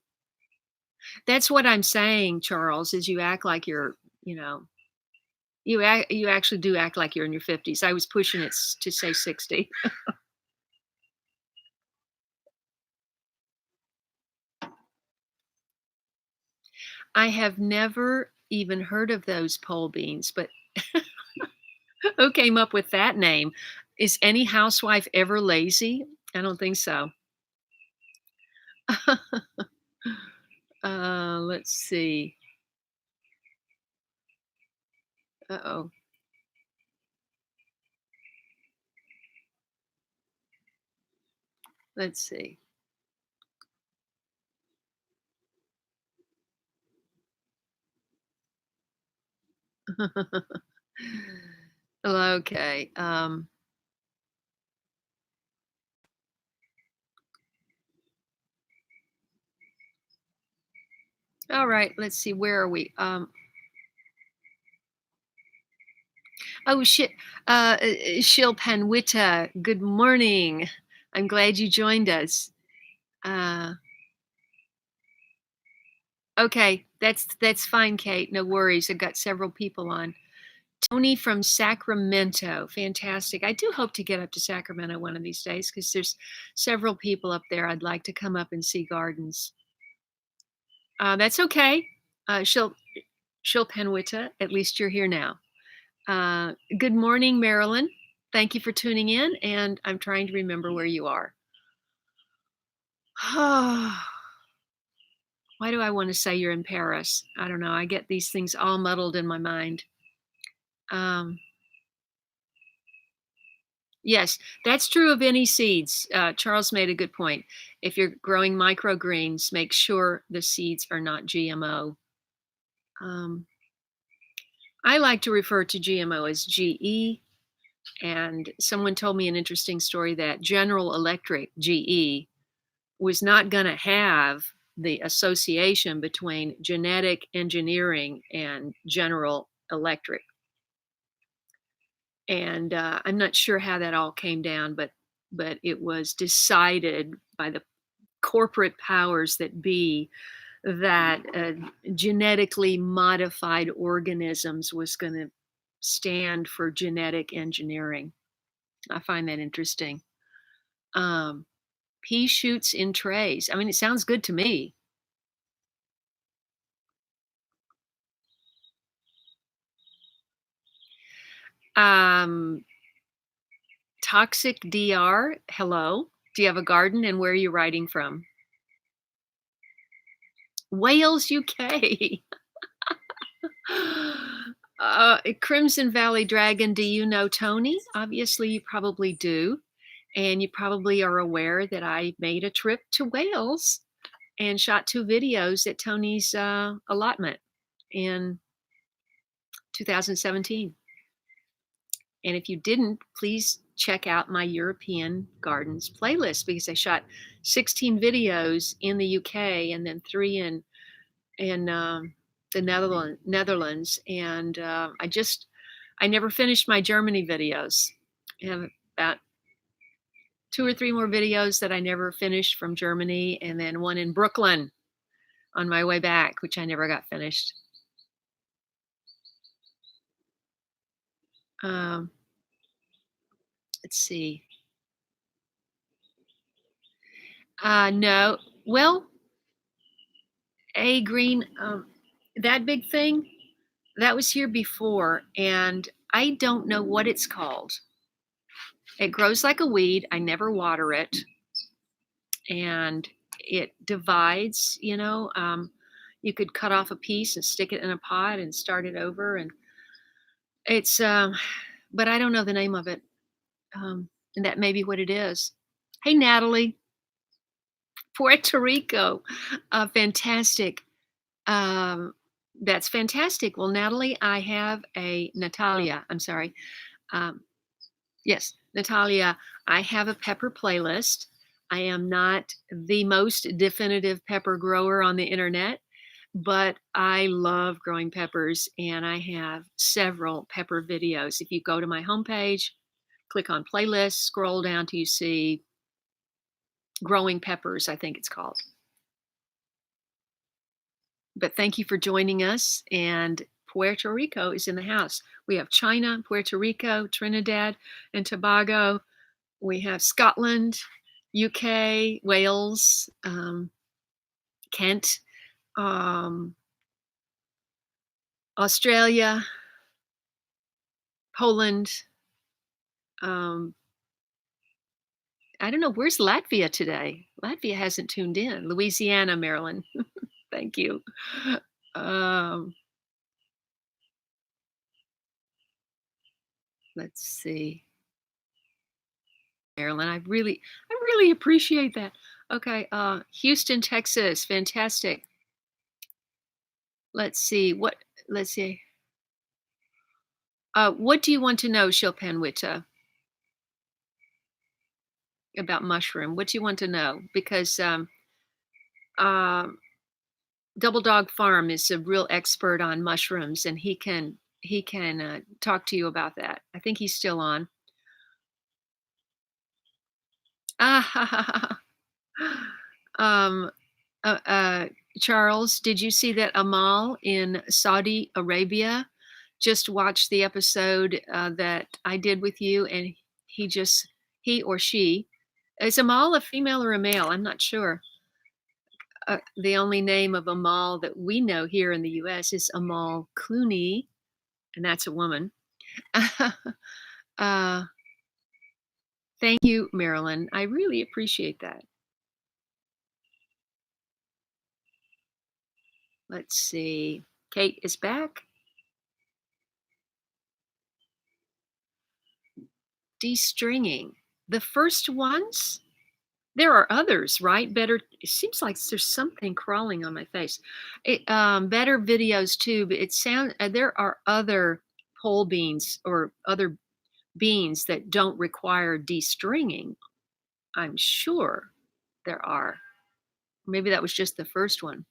Speaker 1: That's what I'm saying, Charles, is you act like you actually do act like you're in your 50s. I was pushing it to say 60. I have never even heard of those pole beans, but who came up with that name? Is any housewife ever lazy? I don't think so. Let's see. Uh-oh. Let's see. Okay. All right. Let's see. Where are we? Oh shit. Shilpanwita. Good morning. I'm glad you joined us. Uh, okay, that's fine, Kate. No worries. I've got several people on. Tony from Sacramento. Fantastic. I do hope to get up to Sacramento one of these days because there's several people up there I'd like to come up and see gardens. That's okay. She'll Penwita. At least you're here now. Good morning, Marilyn. Thank you for tuning in, and I'm trying to remember where you are. Why do I want to say you're in Paris? I don't know. I get these things all muddled in my mind. Yes, that's true of any seeds. Charles made a good point. If you're growing microgreens, make sure the seeds are not GMO. I like to refer to GMO as GE. And someone told me an interesting story that General Electric, GE, was not going to have the association between genetic engineering and General Electric. And I'm not sure how that all came down, but it was decided by the corporate powers that be that genetically modified organisms was going to stand for genetic engineering. I find that interesting. Pea shoots in trays. I mean, it sounds good to me. Um, Toxic DR, hello. Do you have a garden and where are you writing from? Wales, UK. Crimson Valley Dragon, do you know Tony? Obviously, you probably do. And you probably are aware that I made a trip to Wales and shot 2 videos at Tony's allotment in 2017. And if you didn't, please check out my European Gardens playlist because I shot 16 videos in the UK and then 3 in the Netherlands. And I never finished my Germany videos. I have about 2 or 3 more videos that I never finished from Germany, and then one in Brooklyn on my way back, which I never got finished. Let's see. No. Well, a green, that big thing, that was here before, and I don't know what it's called. It grows like a weed. I never water it, and it divides. You could cut off a piece and stick it in a pot and start it over, and it's. But I don't know the name of it, and that may be what it is. Hey, Natalie, Puerto Rico, fantastic. That's fantastic. Well, Natalie, I have a Natalia. I'm sorry. Yes, Natalia, I have a pepper playlist. I am not the most definitive pepper grower on the internet, but I love growing peppers and I have several pepper videos. If you go to my homepage, click on playlists, scroll down till you see growing peppers, I think it's called. But thank you for joining us. And Puerto Rico is in the house. We have China, Puerto Rico, Trinidad and Tobago. We have Scotland, UK, Wales, Kent, Australia, Poland. I don't know, where's Latvia today? Latvia hasn't tuned in. Louisiana, Maryland. Thank you. Let's see. Maryland, I really appreciate that. Okay, Houston, Texas, fantastic. Let's see. What do you want to know, Shilpanwita, about mushroom? What do you want to know? Because Double Dog Farm is a real expert on mushrooms, and he can talk to you about that. I think he's still on. Ah, um, uh, uh, Charles, did you see that Amal in Saudi Arabia just watched the episode that I did with you? And he just, he or she, is Amal a female or a male? I'm not sure. The only name of Amal that we know here in the US is Amal Clooney, and that's a woman. uh, Thank you, Marilyn. I really appreciate that. Let's see. Kate is back. De-stringing. The first ones? There are others, right? Better. It seems like there's something crawling on my face. Better videos too, but it sounds there are other pole beans or other beans that don't require de-stringing. I'm sure there are. Maybe that was just the first one.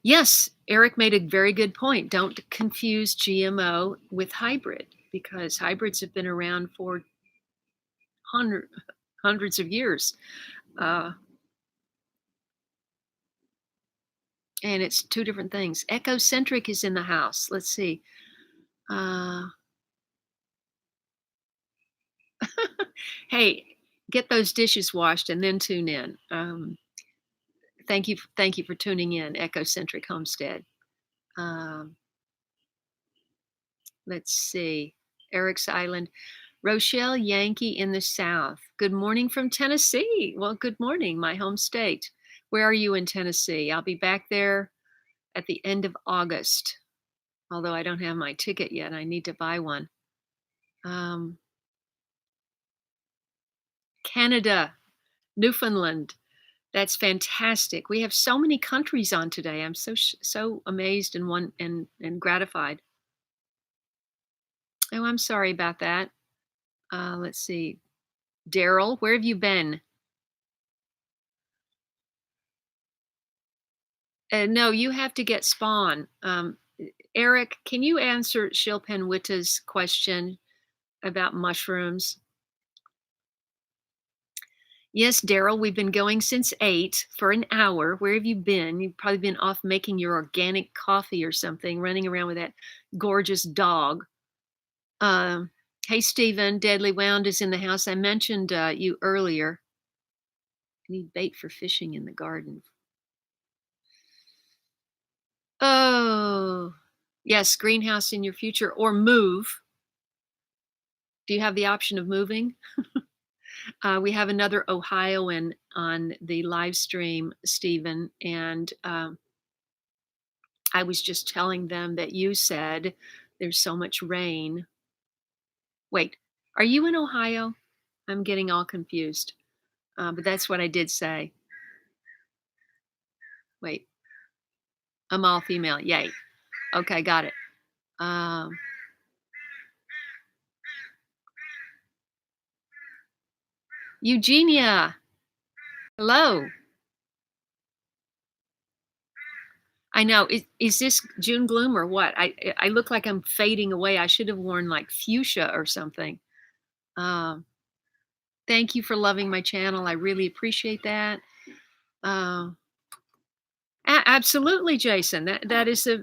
Speaker 1: Yes, Eric made a very good point. Don't confuse GMO with hybrid because hybrids have been around for hundreds of years. Uh, and it's two different things. Ecocentric is in the house. Let's see. Uh, hey, get those dishes washed and then tune in. Thank you for tuning in, Ecocentric Homestead. Um, let's see. Eric's Island. Rochelle Yankee in the South. Good morning from Tennessee. Well, good morning, my home state. Where are you in Tennessee? I'll be back there at the end of August, although I don't have my ticket yet. I need to buy one. Canada, Newfoundland. That's fantastic. We have so many countries on today. I'm so amazed and gratified. Oh, I'm sorry about that. Let's see. Daryl, where have you been? No, you have to get Spawn. Eric, can you answer Shilpen Witta's question about mushrooms? Yes, Daryl, we've been going since 8 for an hour. Where have you been? You've probably been off making your organic coffee or something, running around with that gorgeous dog. Hey, Stephen, Deadly Wound is in the house. I mentioned you earlier. I need bait for fishing in the garden. Oh, yes, greenhouse in your future or move. Do you have the option of moving? We have another Ohioan on the live stream, Stephen, and I was just telling them that you said there's so much rain. Wait, are you in Ohio? I'm getting all confused, but that's what I did say. Wait, I'm all female. Yay. Okay, got it. Eugenia, hello. I know. Is this June gloom or what? I look like I'm fading away. I should have worn like fuchsia or something. Um, Thank you for loving my channel. I really appreciate that. Uh, Absolutely, Jason. That is a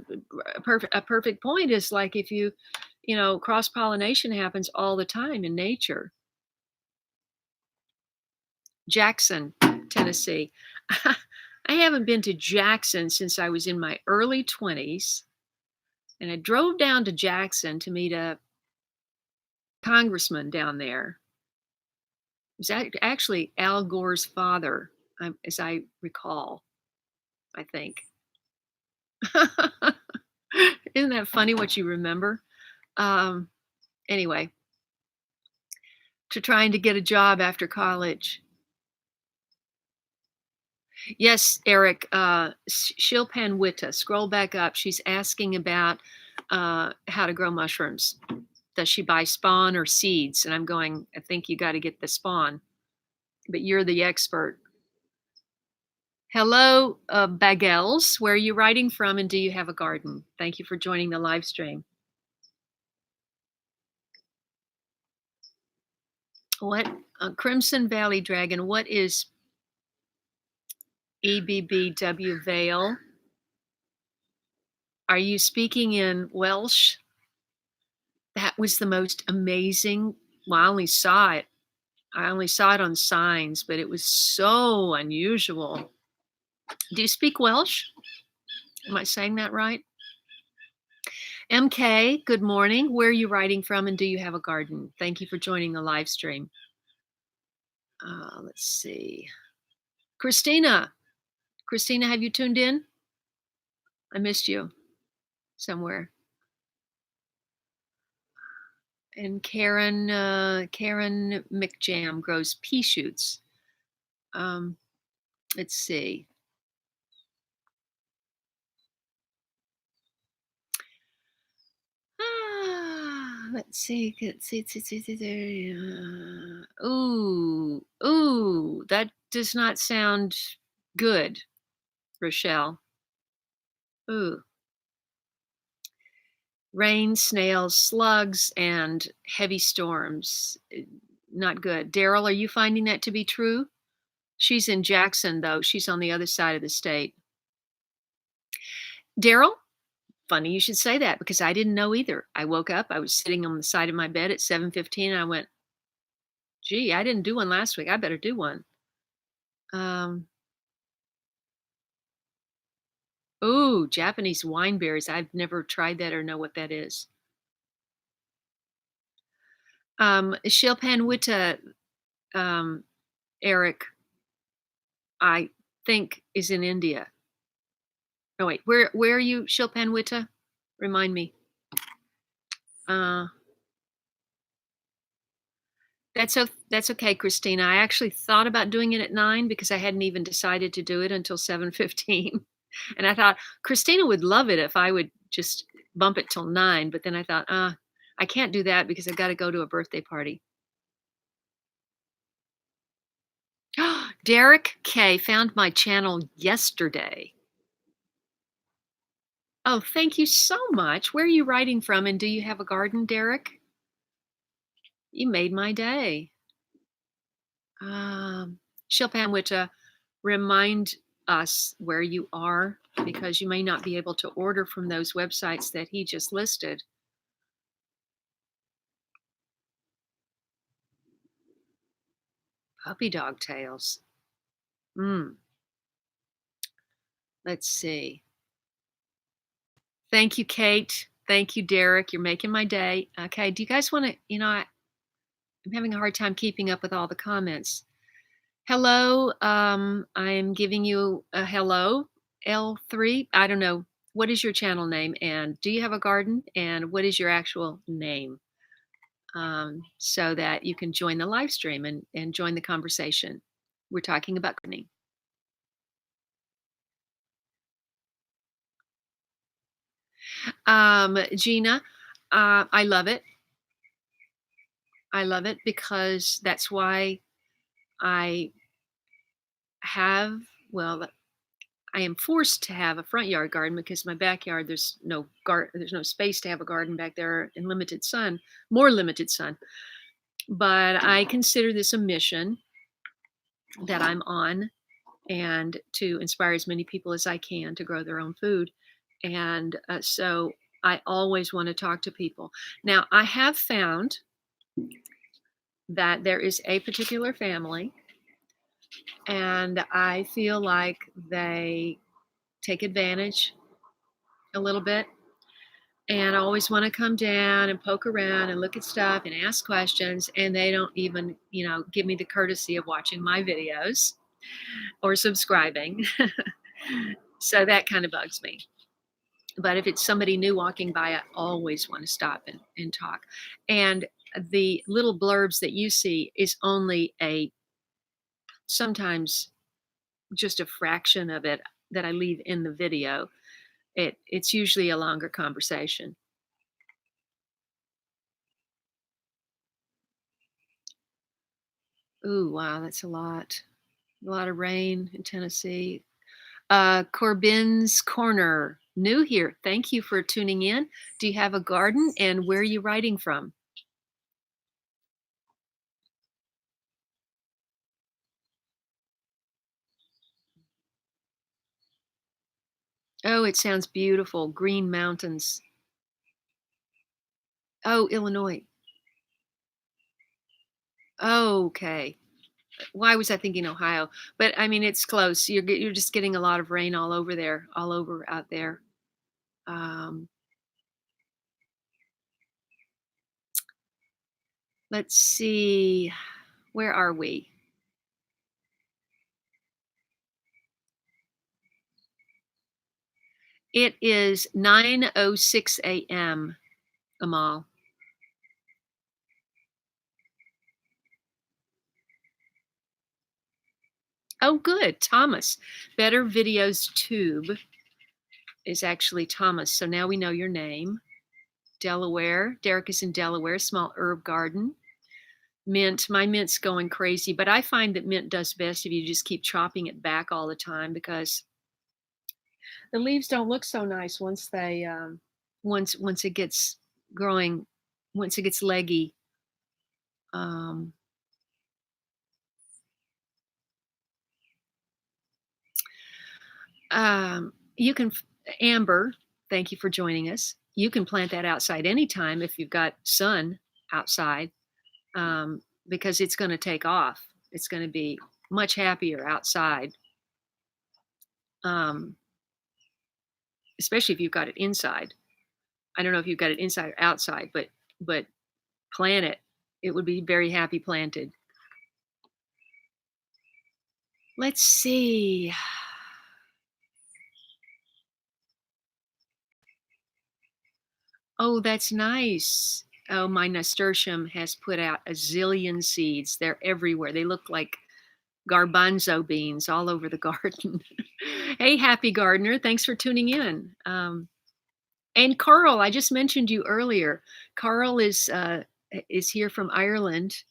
Speaker 1: perfect point. Is like if you know, cross pollination happens all the time in nature. Jackson, Tennessee. I haven't been to Jackson since I was in my early 20s, and I drove down to Jackson to meet a congressman down there. It was actually Al Gore's father, as I recall. I think. Isn't that funny what you remember? Um, anyway, to trying to get a job after college. Yes, Eric, Shilpan Witta, scroll back up. She's asking about how to grow mushrooms. Does she buy spawn or seeds? And I'm going, I think you got to get the spawn, but you're the expert. Hello, Bagels. Where are you writing from and do you have a garden? Thank you for joining the live stream. What Crimson Valley Dragon? What is EBBW Vale? Are you speaking in Welsh? That was the most amazing. Well, I only saw it. I only saw it on signs, but it was so unusual. Do you speak Welsh? Am I saying that right? MK, good morning. Where are you writing from and do you have a garden? Thank you for joining the live stream. Let's see. Christina. Christina, have you tuned in? I missed you somewhere. And Karen McJam grows pea shoots. Let's see. Let's see. Ooh, that does not sound good, Rochelle. Ooh. Rain, snails, slugs, and heavy storms. Not good. Daryl, are you finding that to be true? She's in Jackson, though. She's on the other side of the state. Daryl, funny you should say that because I didn't know either. I woke up, I was sitting on the side of my bed at 7:15, and I went, gee, I didn't do one last week. I better do one. Ooh, Japanese wine berries. I've never tried that or know what that is. Shilpanwita, Eric, I think is in India. Oh wait, where are you, Shilpanwita? Remind me. That's okay, Christina. I actually thought about doing it at 9 because I hadn't even decided to do it until 7:15. And I thought Christina would love it if I would just bump it till 9, but then I thought, I can't do that because I've got to go to a birthday party. Derek K found my channel yesterday. Oh, thank you so much. Where are you writing from and do you have a garden, Derek? You made my day. Shilpanwita, remind us where you are because you may not be able to order from those websites that he just listed. Puppy dog tails. Let's see. Thank you, Kate. Thank you, Derek. You're making my day. Okay. Do you guys want to, I'm having a hard time keeping up with all the comments. Hello. I'm giving you a hello, L3. I don't know. What is your channel name? And do you have a garden? And what is your actual name? So that you can join the live stream and join the conversation. We're talking about gardening. Gina, I love it. I love it because that's why I have, well, I am forced to have a front yard garden because my backyard there's no space to have a garden back there in limited sun, more limited sun. But I consider this a mission that I'm on and to inspire as many people as I can to grow their own food. And so I always want to talk to people. Now, I have found that there is a particular family, and I feel like they take advantage a little bit. And I always want to come down and poke around and look at stuff and ask questions. And they don't even, give me the courtesy of watching my videos or subscribing. So that kind of bugs me. But if it's somebody new walking by, I always want to stop and talk. And the little blurbs that you see is only sometimes just a fraction of it that I leave in the video. It's usually a longer conversation. Ooh, wow, that's a lot. A lot of rain in Tennessee. Corbin's Corner, new here. Thank you for tuning in. Do you have a garden and where are you writing from? Oh, it sounds beautiful. Green mountains. Oh, Illinois. Okay. Why was I thinking Ohio? But I mean, it's close. You're just getting a lot of rain all over there, all over out there. Um, let's see. Where are we? It is 9:06 a.m., Amal. Oh, good. Thomas. Better Videos Tube is actually Thomas. So now we know your name. Delaware. Derek is in Delaware, small herb garden. Mint. My mint's going crazy, but I find that mint does best if you just keep chopping it back all the time because the leaves don't look so nice once they once it gets growing, once it gets leggy. Um, you can Amber, thank you for joining us. You can plant that outside anytime if you've got sun outside, because it's going to take off. It's going to be much happier outside, um, especially if you've got it inside. I don't know if you've got it inside or outside, but plant it. It would be very happy planted. Let's see. Oh, that's nice. Oh, my nasturtium has put out a zillion seeds. They're everywhere. They look like garbanzo beans all over the garden. Hey, happy gardener. Thanks for tuning in. And Carl, I just mentioned you earlier. Carl is here from Ireland.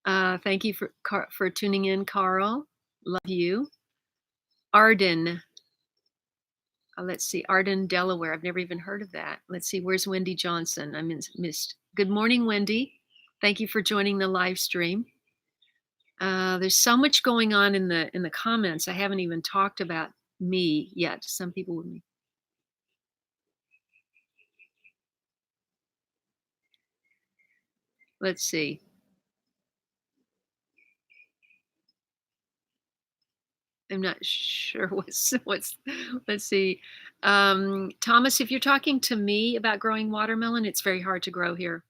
Speaker 1: Thank you for tuning in, Carl. Love you. Arden. Let's see, Arden, Delaware. I've never even heard of that. Let's see, where's Wendy Johnson? I missed. Good morning, Wendy. Thank you for joining the live stream. There's so much going on in the comments. I haven't even talked about me yet. Some people with me. Let's see. I'm not sure what's let's see. Thomas, if you're talking to me about growing watermelon, it's very hard to grow here.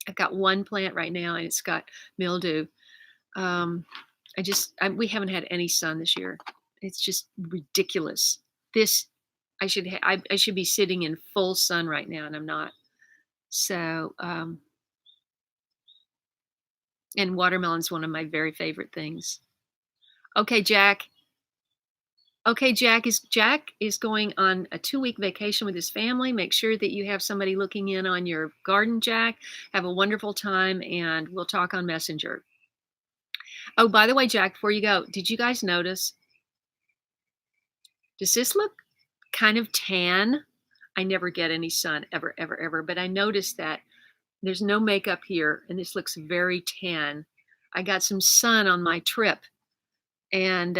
Speaker 1: I've got one plant right now and it's got mildew. Um, we haven't had any sun this year. It's just ridiculous. This I should be sitting in full sun right now and I'm not. So and watermelon's one of my very favorite things. Okay, Jack. Okay, Jack is going on a 2-week vacation with his family. Make sure that you have somebody looking in on your garden, Jack. Have a wonderful time, and we'll talk on Messenger. Oh, by the way, Jack, before you go, did you guys notice? Does this look kind of tan? I never get any sun ever, ever, ever, but I noticed that there's no makeup here, and this looks very tan. I got some sun on my trip, and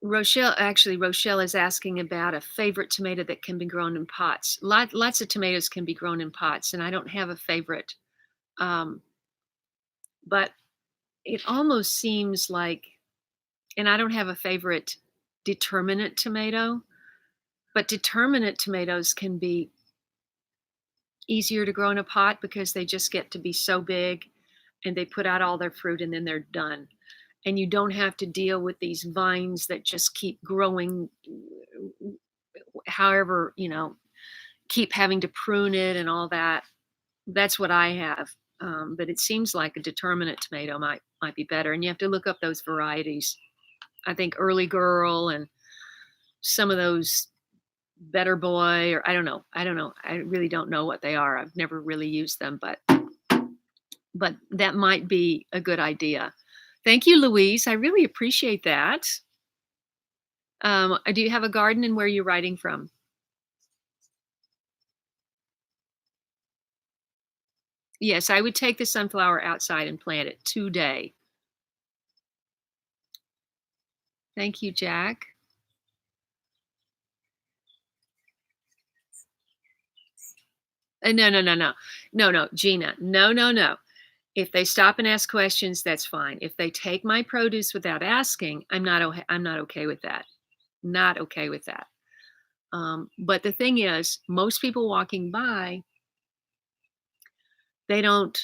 Speaker 1: Rochelle is asking about a favorite tomato that can be grown in pots. Lots of tomatoes can be grown in pots, and I don't have a favorite. Um, but it almost seems like, and I don't have a favorite determinate tomato, but determinate tomatoes can be easier to grow in a pot because they just get to be so big and they put out all their fruit and then they're done. And you don't have to deal with these vines that just keep growing however, keep having to prune it and all that. That's what I have. But it seems like a determinate tomato might be better. And you have to look up those varieties. I think Early Girl and some of those Better Boy, or I don't know. I really don't know what they are. I've never really used them, but that might be a good idea. Thank you, Louise. I really appreciate that. Do you have a garden and where are you writing from? Yes, I would take the sunflower outside and plant it today. Thank you, Jack. No, no, no, no. No, no, Gina. No, no, no. If they stop and ask questions, that's fine. If they take my produce without asking, I'm not okay with that. Not okay with that. But the thing is, most people walking by, they don't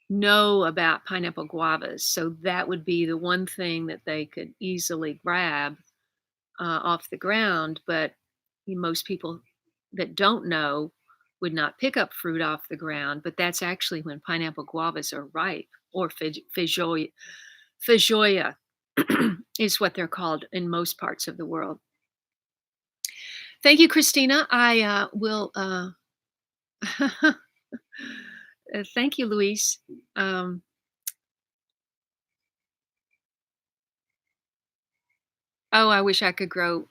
Speaker 1: know about pineapple guavas. So that would be the one thing that they could easily grab off the ground. But most people that don't know would not pick up fruit off the ground. But that's actually when pineapple guavas are ripe, or feijoa is what they're called in most parts of the world. Thank you, Christina. I will. Thank you, Luis. Um, oh, I wish I could grow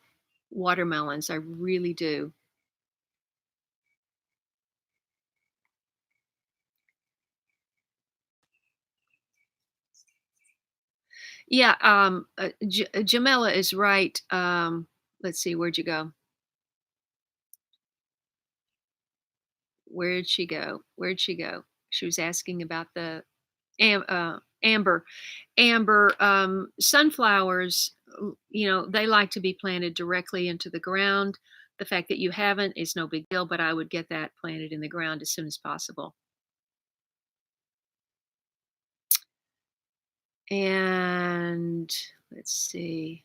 Speaker 1: watermelons. I really do. Yeah, Jamela is right. Let's see, where'd you go? Where'd she go? Where'd she go? She was asking about the amber. Amber, sunflowers, they like to be planted directly into the ground. The fact that you haven't is no big deal, but I would get that planted in the ground as soon as possible. And let's see.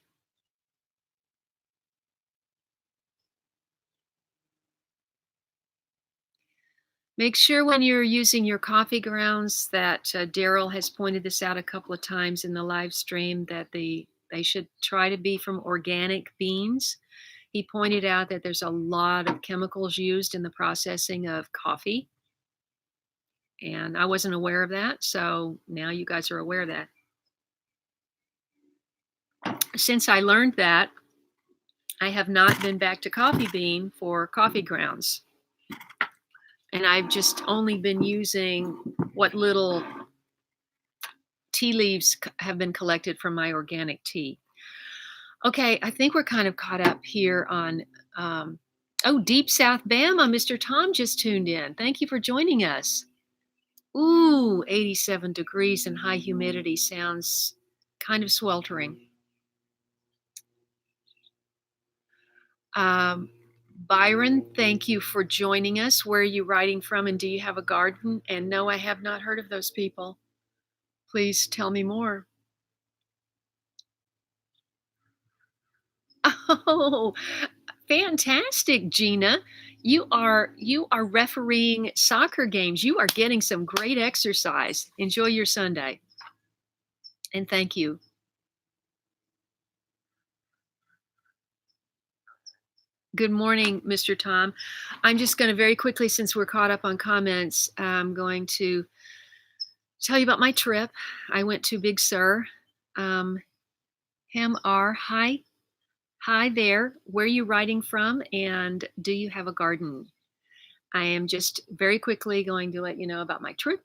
Speaker 1: Make sure when you're using your coffee grounds that Daryl has pointed this out a couple of times in the live stream, that they should try to be from organic beans. He pointed out that there's a lot of chemicals used in the processing of coffee, and I wasn't aware of that. So now you guys are aware of that. Since I learned that, I have not been back to coffee bean for coffee grounds. And I've just only been using what little tea leaves have been collected from my organic tea. Okay, I think we're kind of caught up here on, Deep South Bama. Mr. Tom just tuned in. Thank you for joining us. Ooh, 87 degrees and high humidity sounds kind of sweltering. Um, Byron, thank you for joining us. Where are you writing from, and do you have a garden? And no, I have not heard of those people. Please tell me more. Oh, fantastic, Gina. You are refereeing soccer games. You are getting some great exercise. Enjoy your Sunday. And thank you. Good morning, Mr. Tom. I'm just going to very quickly, since we're caught up on comments, I'm going to tell you about my trip. I went to Big Sur. Ham R, hi. Hi there. Where are you writing from? And do you have a garden? I am just very quickly going to let you know about my trip.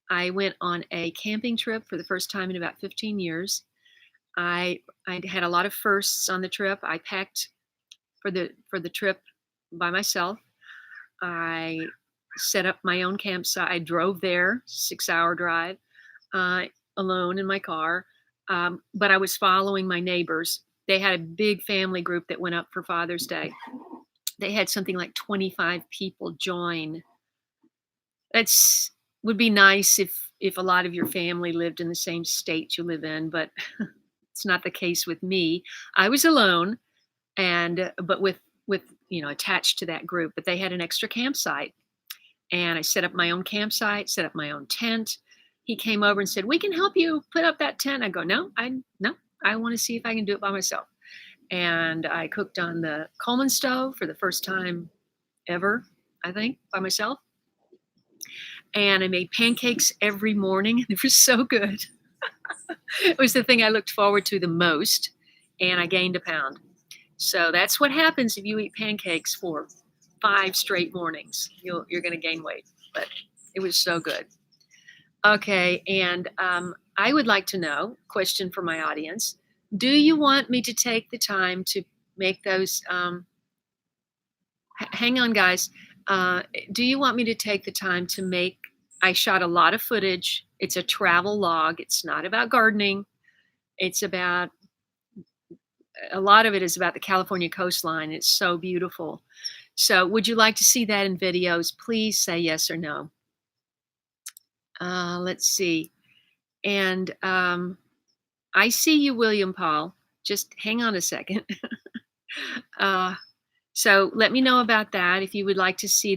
Speaker 1: I went on a camping trip for the first time in about 15 years. I had a lot of firsts on the trip. I packed for the trip by myself. I set up my own campsite. I drove there, 6-hour drive, alone in my car. But I was following my neighbors. They had a big family group that went up for Father's Day. They had something like 25 people join. That's would be nice if a lot of your family lived in the same state you live in, but it's not the case with me. I was alone, and but with attached to that group. But they had an extra campsite, and I set up my own campsite, set up my own tent. He came over and said, "We can help you put up that tent." I go, "No, I want to see if I can do it by myself." And I cooked on the Coleman stove for the first time ever, I think, by myself. And I made pancakes every morning. They were so good. It was the thing I looked forward to the most, and I gained a pound. So that's what happens if you eat pancakes for 5 straight mornings. You're going to gain weight, but it was so good. Okay, and I would like to know, question for my audience, Do you want me to take the time to make those, hang on, guys. Do you want me to take the time to make I shot a lot of footage. It's a travel log. It's not about gardening. It's about a lot of it is about the California coastline. It's so beautiful. So, would you like to see that in videos? Please say yes or no. Let's see. And I see you, William Paul. Just hang on a second. uh, so let me know about that if you would like to see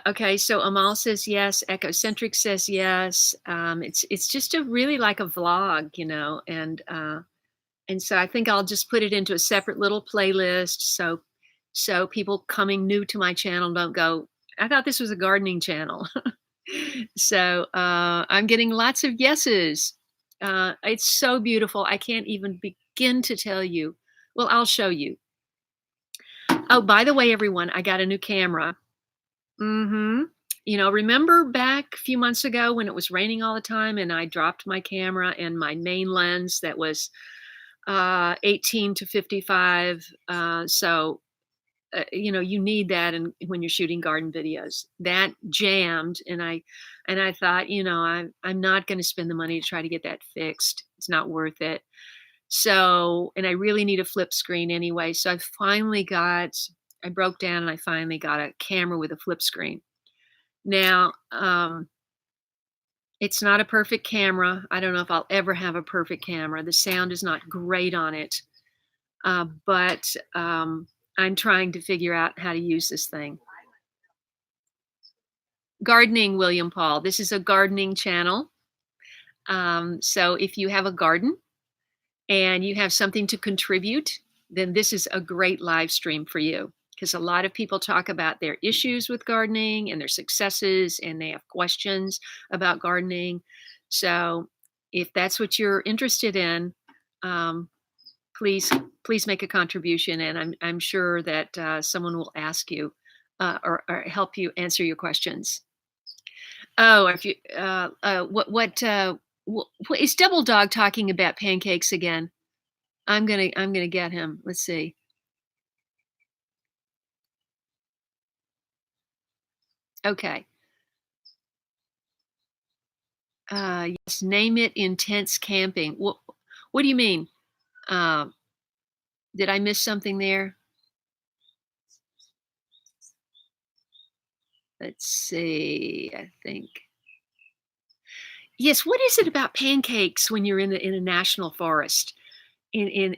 Speaker 1: okay, so Amal says yes, Echocentric says yes. It's just a really like a vlog, and so I think I'll just put it into a separate little playlist so people coming new to my channel don't go, I thought this was a gardening channel. So I'm getting lots of yeses. It's so beautiful. I can't even begin to tell you. Well, I'll show you. Oh, by the way, everyone, I got a new camera. Mhm. Remember back a few months ago when it was raining all the time and I dropped my camera and my main lens that was 18 to 55. You need that when you're shooting garden videos. That jammed, and I thought, I'm not going to spend the money to try to get that fixed. It's not worth it. So, and I really need a flip screen anyway. So I broke down and I finally got a camera with a flip screen. Now, it's not a perfect camera. I don't know if I'll ever have a perfect camera. The sound is not great on it. But I'm trying to figure out how to use this thing. Gardening, William Paul. This is a gardening channel. So if you have a garden and you have something to contribute, then this is a great live stream for you. Because a lot of people talk about their issues with gardening and their successes, and they have questions about gardening. So if that's what you're interested in, um, please make a contribution, and I'm sure that someone will ask you or help you answer your questions. Oh, if you what is Double Dog talking about pancakes again? I'm gonna get him. Let's see. Okay. Yes, name it intense camping. What do you mean? Uh, did I miss something there? Let's see. I think. Yes. What is it about pancakes when you're in a national forest? In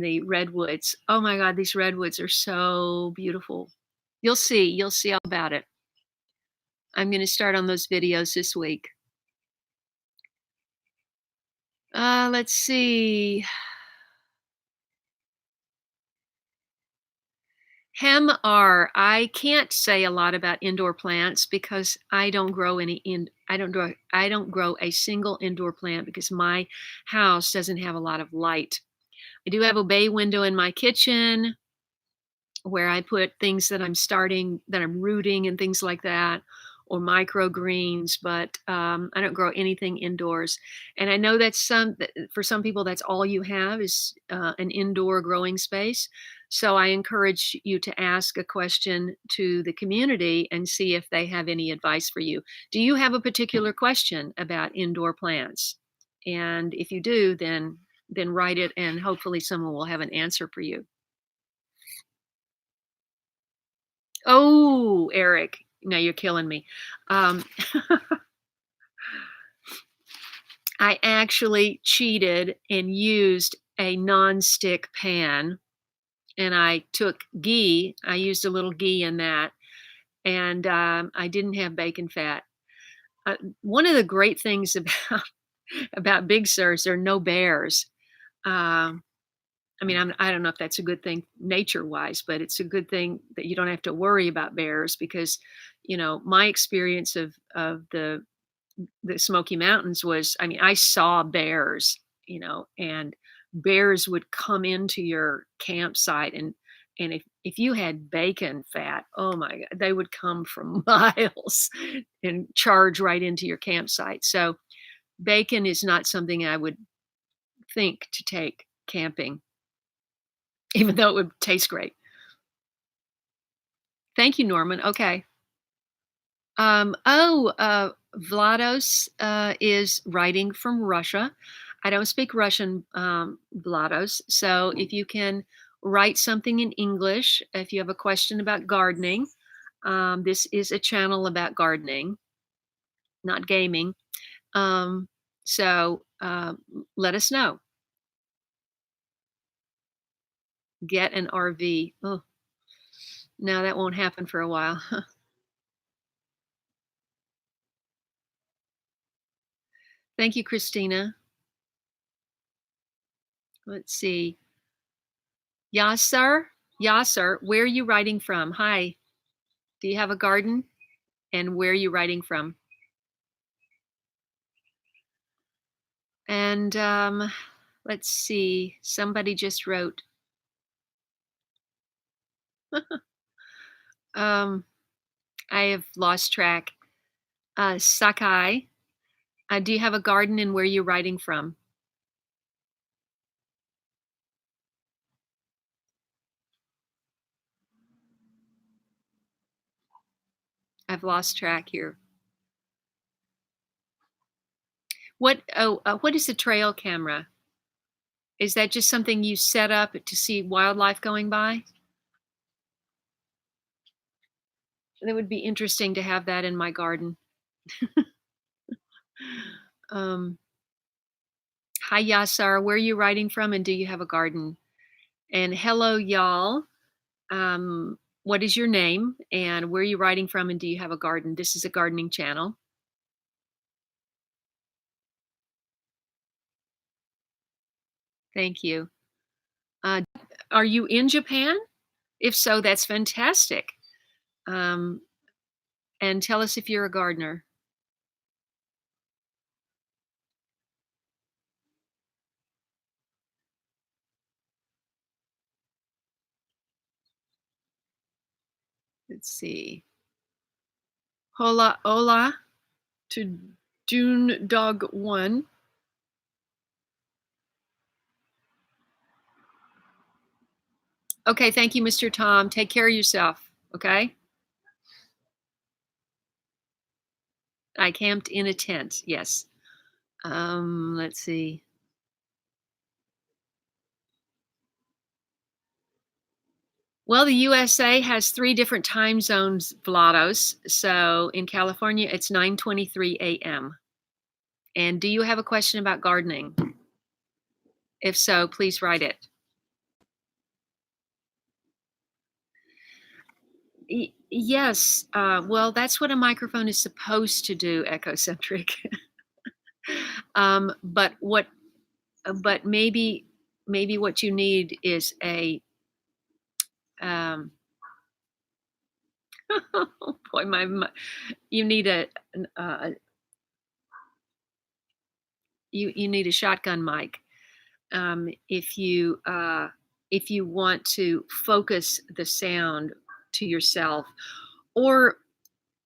Speaker 1: the redwoods. Oh my god, these redwoods are so beautiful. You'll see all about it. I'm gonna start on those videos this week. Let's see. Hem R. I can't say a lot about indoor plants because I don't grow any in I don't grow a single indoor plant because my house doesn't have a lot of light. I do have a bay window in my kitchen where I put things that I'm rooting and things like that, or microgreens, but I don't grow anything indoors. And I know for some people, that's all you have is an indoor growing space. So I encourage you to ask a question to the community and see if they have any advice for you. Do you have a particular question about indoor plants? And if you do, then write it, and hopefully someone will have an answer for you. Oh, Eric, now you're killing me. Um, I actually cheated and used a non-stick pan, and I took ghee. I used a little ghee in that, and I didn't have bacon fat. One of the great things about about Big Sur is there are no bears. Um, I mean, I don't know if that's a good thing nature-wise, but it's a good thing that you don't have to worry about bears because, my experience of the Smoky Mountains was, I mean, I saw bears, and bears would come into your campsite, and if If you had bacon fat, oh my god, they would come from miles and charge right into your campsite. So, bacon is not something I would think to take camping, even though it would taste great. Thank you, Norman. Okay. Vlados is writing from Russia. I don't speak Russian, Vlados. So if you can write something in English, if you have a question about gardening, this is a channel about gardening, not gaming. Um, so let us know. Get an RV. Oh, no, that won't happen for a while. Thank you, Christina. Let's see. Yasser, Yasser, where are you writing from? Hi. Do you have a garden? And where are you writing from? And let's see. Somebody just wrote. um, I have lost track. Sakai, do you have a garden and where are you writing from? I've lost track here. What is a trail camera? Is that just something you set up to see wildlife going by? That would be interesting to have that in my garden. um, Hi, Yasar. Where are you writing from, and do you have a garden? And hello, y'all. What is your name, and where are you writing from, and do you have a garden? This is a gardening channel. Thank you. Uh, are you in Japan? If so, that's fantastic. Um, and tell us if you're a gardener. Let's see. Hola, hola to June Dog 1. Okay, thank you, Mr. Tom. Take care of yourself, okay? I camped in a tent, yes. Let's see. Well, the USA has 3 different time zones, Vlados. So in California, it's 9:23 a.m. And do you have a question about gardening? If so, please write it. Yes. Well, that's what a microphone is supposed to do, echocentric. But maybe what you need is a um, oh boy, you need you need a shotgun mic. If you want to focus the sound to yourself, or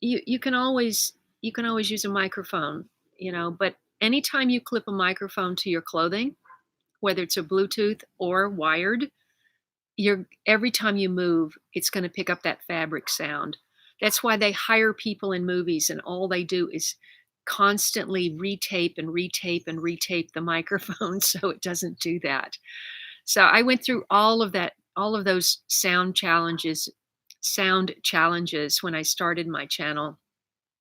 Speaker 1: you can always use a microphone, but anytime you clip a microphone to your clothing, whether it's a Bluetooth or wired, you're every time you move, it's going to pick up that fabric sound. That's why they hire people in movies, and all they do is constantly retape and retape and retape the microphone so it doesn't do that. So I went through all of those sound challenges when I started my channel.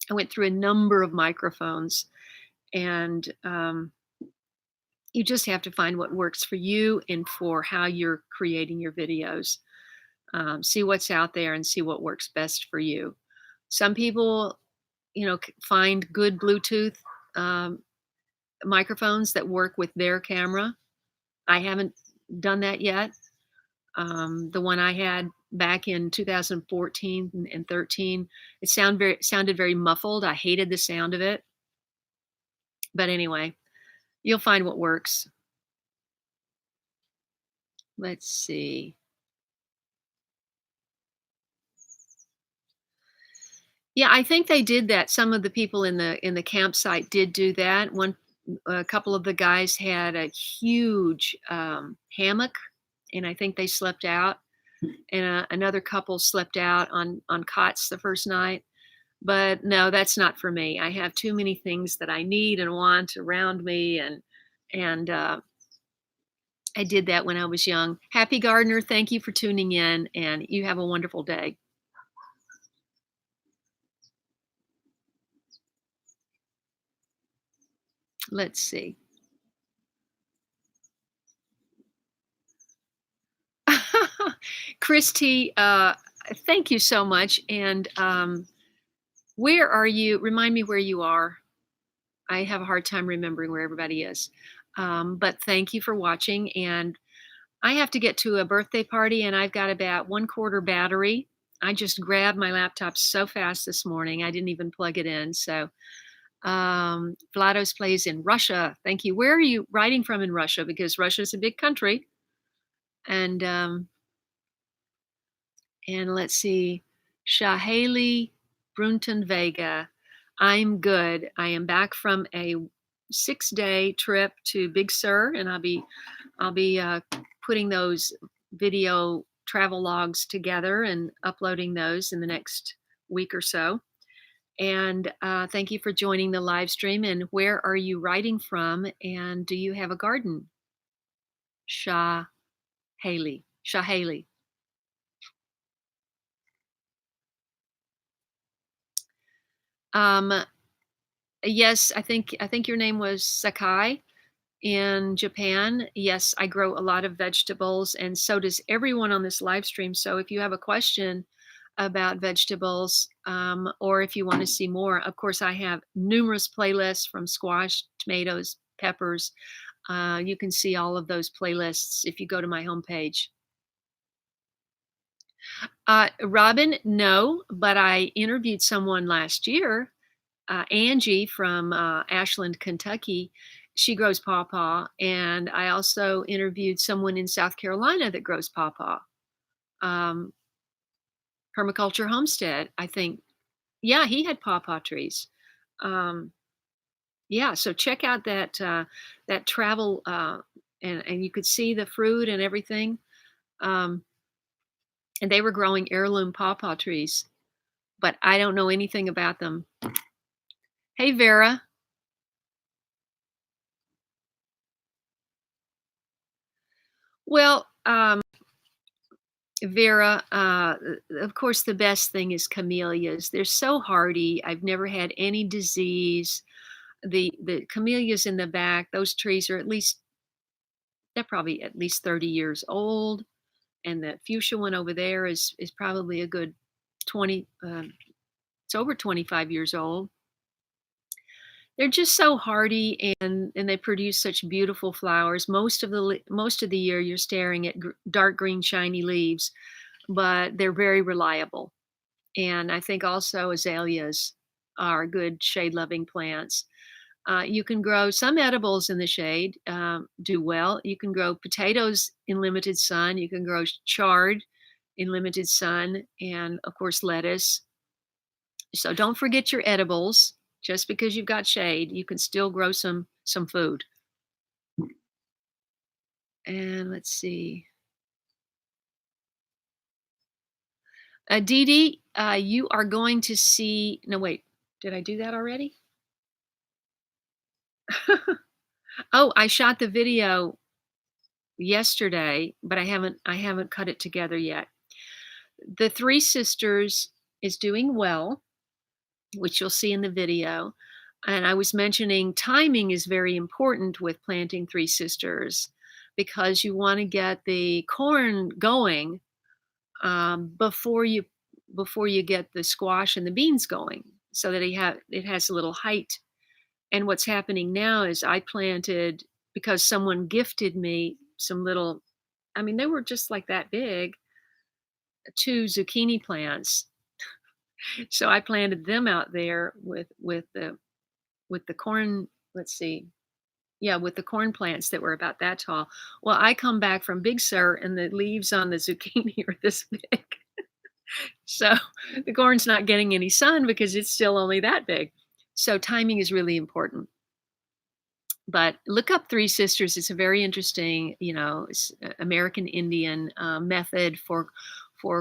Speaker 1: I went through a number of microphones, and you just have to find what works for you and for how you're creating your videos. See what's out there and see what works best for you. Some people, find good Bluetooth um, microphones that work with their camera. I haven't done that yet. The one I had back in 2014 and 13, it sounded very muffled. I hated the sound of it. But anyway, you'll find what works. Let's see. Yeah, I think they did that. Some of the people in the campsite did do that. A couple of the guys had a huge, hammock, and I think they slept out, and, another couple slept out on cots the first night. But no, that's not for me. I have too many things that I need and want around me, and I did that when I was young. Happy Gardener, thank you for tuning in, and you have a wonderful day. Let's see. Christy, thank you so much. And where are you? Remind me where you are. I have a hard time remembering where everybody is. But thank you for watching. And I have to get to a birthday party, and I've got about one quarter battery. I just grabbed my laptop so fast this morning, I didn't even plug it in. So, Vlados plays in Russia. Thank you. Where are you writing from in Russia? Because Russia is a big country. And let's see, Shahali Brunton Vega. I'm good. I am back from a 6-day trip to Big Sur, and I'll be putting those video travel logs together and uploading those in the next week or so. And thank you for joining the live stream. And where are you writing from? And do you have a garden? Shah Haley. Shah Haley. Um, yes, I think your name was Sakai in Japan. Yes, I grow a lot of vegetables, and so does everyone on this live stream. So if you have a question about vegetables, or if you want to see more, of course, I have numerous playlists from squash, tomatoes, peppers. You can see all of those playlists if you go to my homepage. Robin, no, but I interviewed someone last year, Angie from Ashland, Kentucky. She grows pawpaw, and I also interviewed someone in South Carolina that grows pawpaw. Um, Permaculture Homestead, I think. Yeah, he had pawpaw trees. Um, yeah, so check out that travel, and you could see the fruit and everything. Um, and they were growing heirloom pawpaw trees, but I don't know anything about them. Hey, Vera. Well, Vera, of course, the best thing is camellias. They're so hardy. I've never had any disease. The camellias in the back, those trees are they're probably at least 30 years old, and the fuchsia one over there is probably a good 20. It's over 25 years old. They're just so hardy, and they produce such beautiful flowers. Most of the year, you're staring at dark green, shiny leaves, but they're very reliable. And I think also azaleas are good shade-loving plants. You can grow some edibles in the shade, do well. You can grow potatoes in limited sun. You can grow chard in limited sun, and of course lettuce. So don't forget your edibles. Just because you've got shade, you can still grow some food. And let's see, Dee Dee, you are going to see. No, wait, did I do that already? Oh, I shot the video yesterday, but I haven't cut it together yet. The Three Sisters is doing well, which you'll see in the video. And I was mentioning timing is very important with planting Three Sisters because you want to get the corn going, before you get the squash and the beans going, so that it has a little height. And what's happening now is I planted, because someone gifted me some little, I mean, they were just like that big, two zucchini plants. So I planted them out there with the corn. Let's see, yeah, with the corn plants that were about that tall. Well, I come back from Big Sur, and the leaves on the zucchini are this big. So the corn's not getting any sun because it's still only that big. So timing is really important. But look up Three Sisters. It's a very interesting, American Indian method for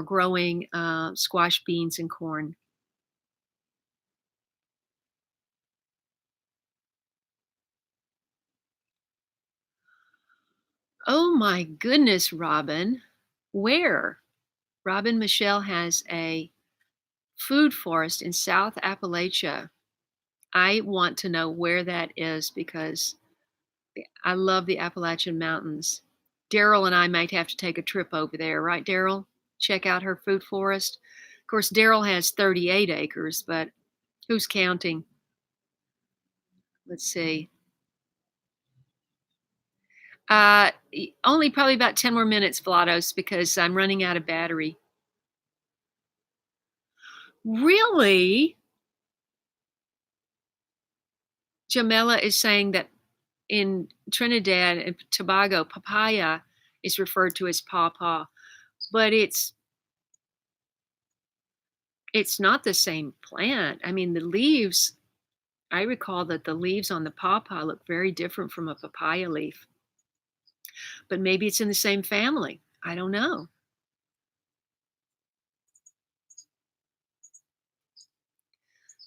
Speaker 1: growing squash, beans, and corn. Oh my goodness, Robin. Where? Robin Michelle has a food forest in South Appalachia. I want to know where that is because I love the Appalachian Mountains. Daryl and I might have to take a trip over there, right, Daryl? Check out her food forest. Of course, Daryl has 38 acres, but who's counting? Let's see. Only probably about 10 more minutes, Vlados, because I'm running out of battery. Really? Jamela is saying that in Trinidad and Tobago, papaya is referred to as pawpaw, but it's not the same plant. I mean, the leaves, I recall that the leaves on the pawpaw look very different from a papaya leaf, but maybe it's in the same family. I don't know.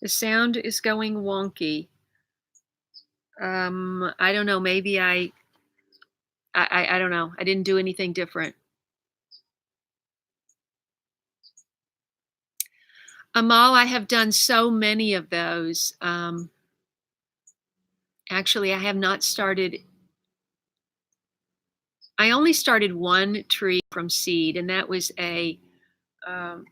Speaker 1: The sound is going wonky. I don't know. Maybe I don't know. I didn't do anything different. Amal, I have done so many of those. Actually, I have not started. I only started one tree from seed, and that was um,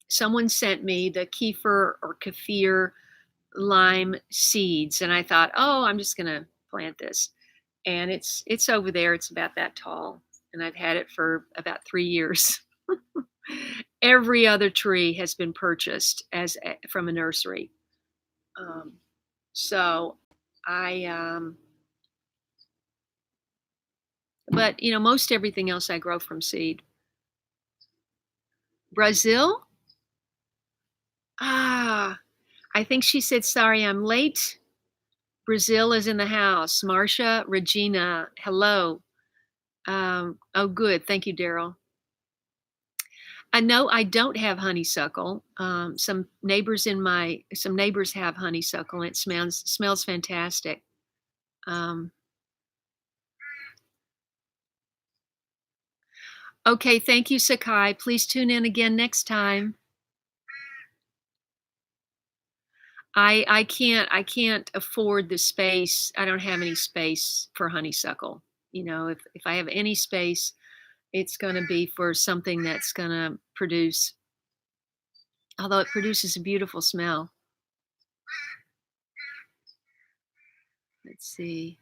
Speaker 1: someone sent me the kefir or kaffir lime seeds, and I thought, oh, I'm just gonna plant this, and it's over there. It's about that tall, and I've had it for about 3 years. Every other tree has been purchased from a nursery. Um, so I, but most everything else I grow from seed. Brazil? Ah, I think she said, sorry, I'm late. Brazil is in the house. Marcia, Regina, hello. Oh, good. Thank you, Daryl. I know I don't have honeysuckle. Some neighbors have honeysuckle, and it smells fantastic. Um, okay, thank you, Sakai. Please tune in again next time. I can't afford the space. I don't have any space for honeysuckle. If I have any space, it's going to be for something that's going to produce, although it produces a beautiful smell. Let's see.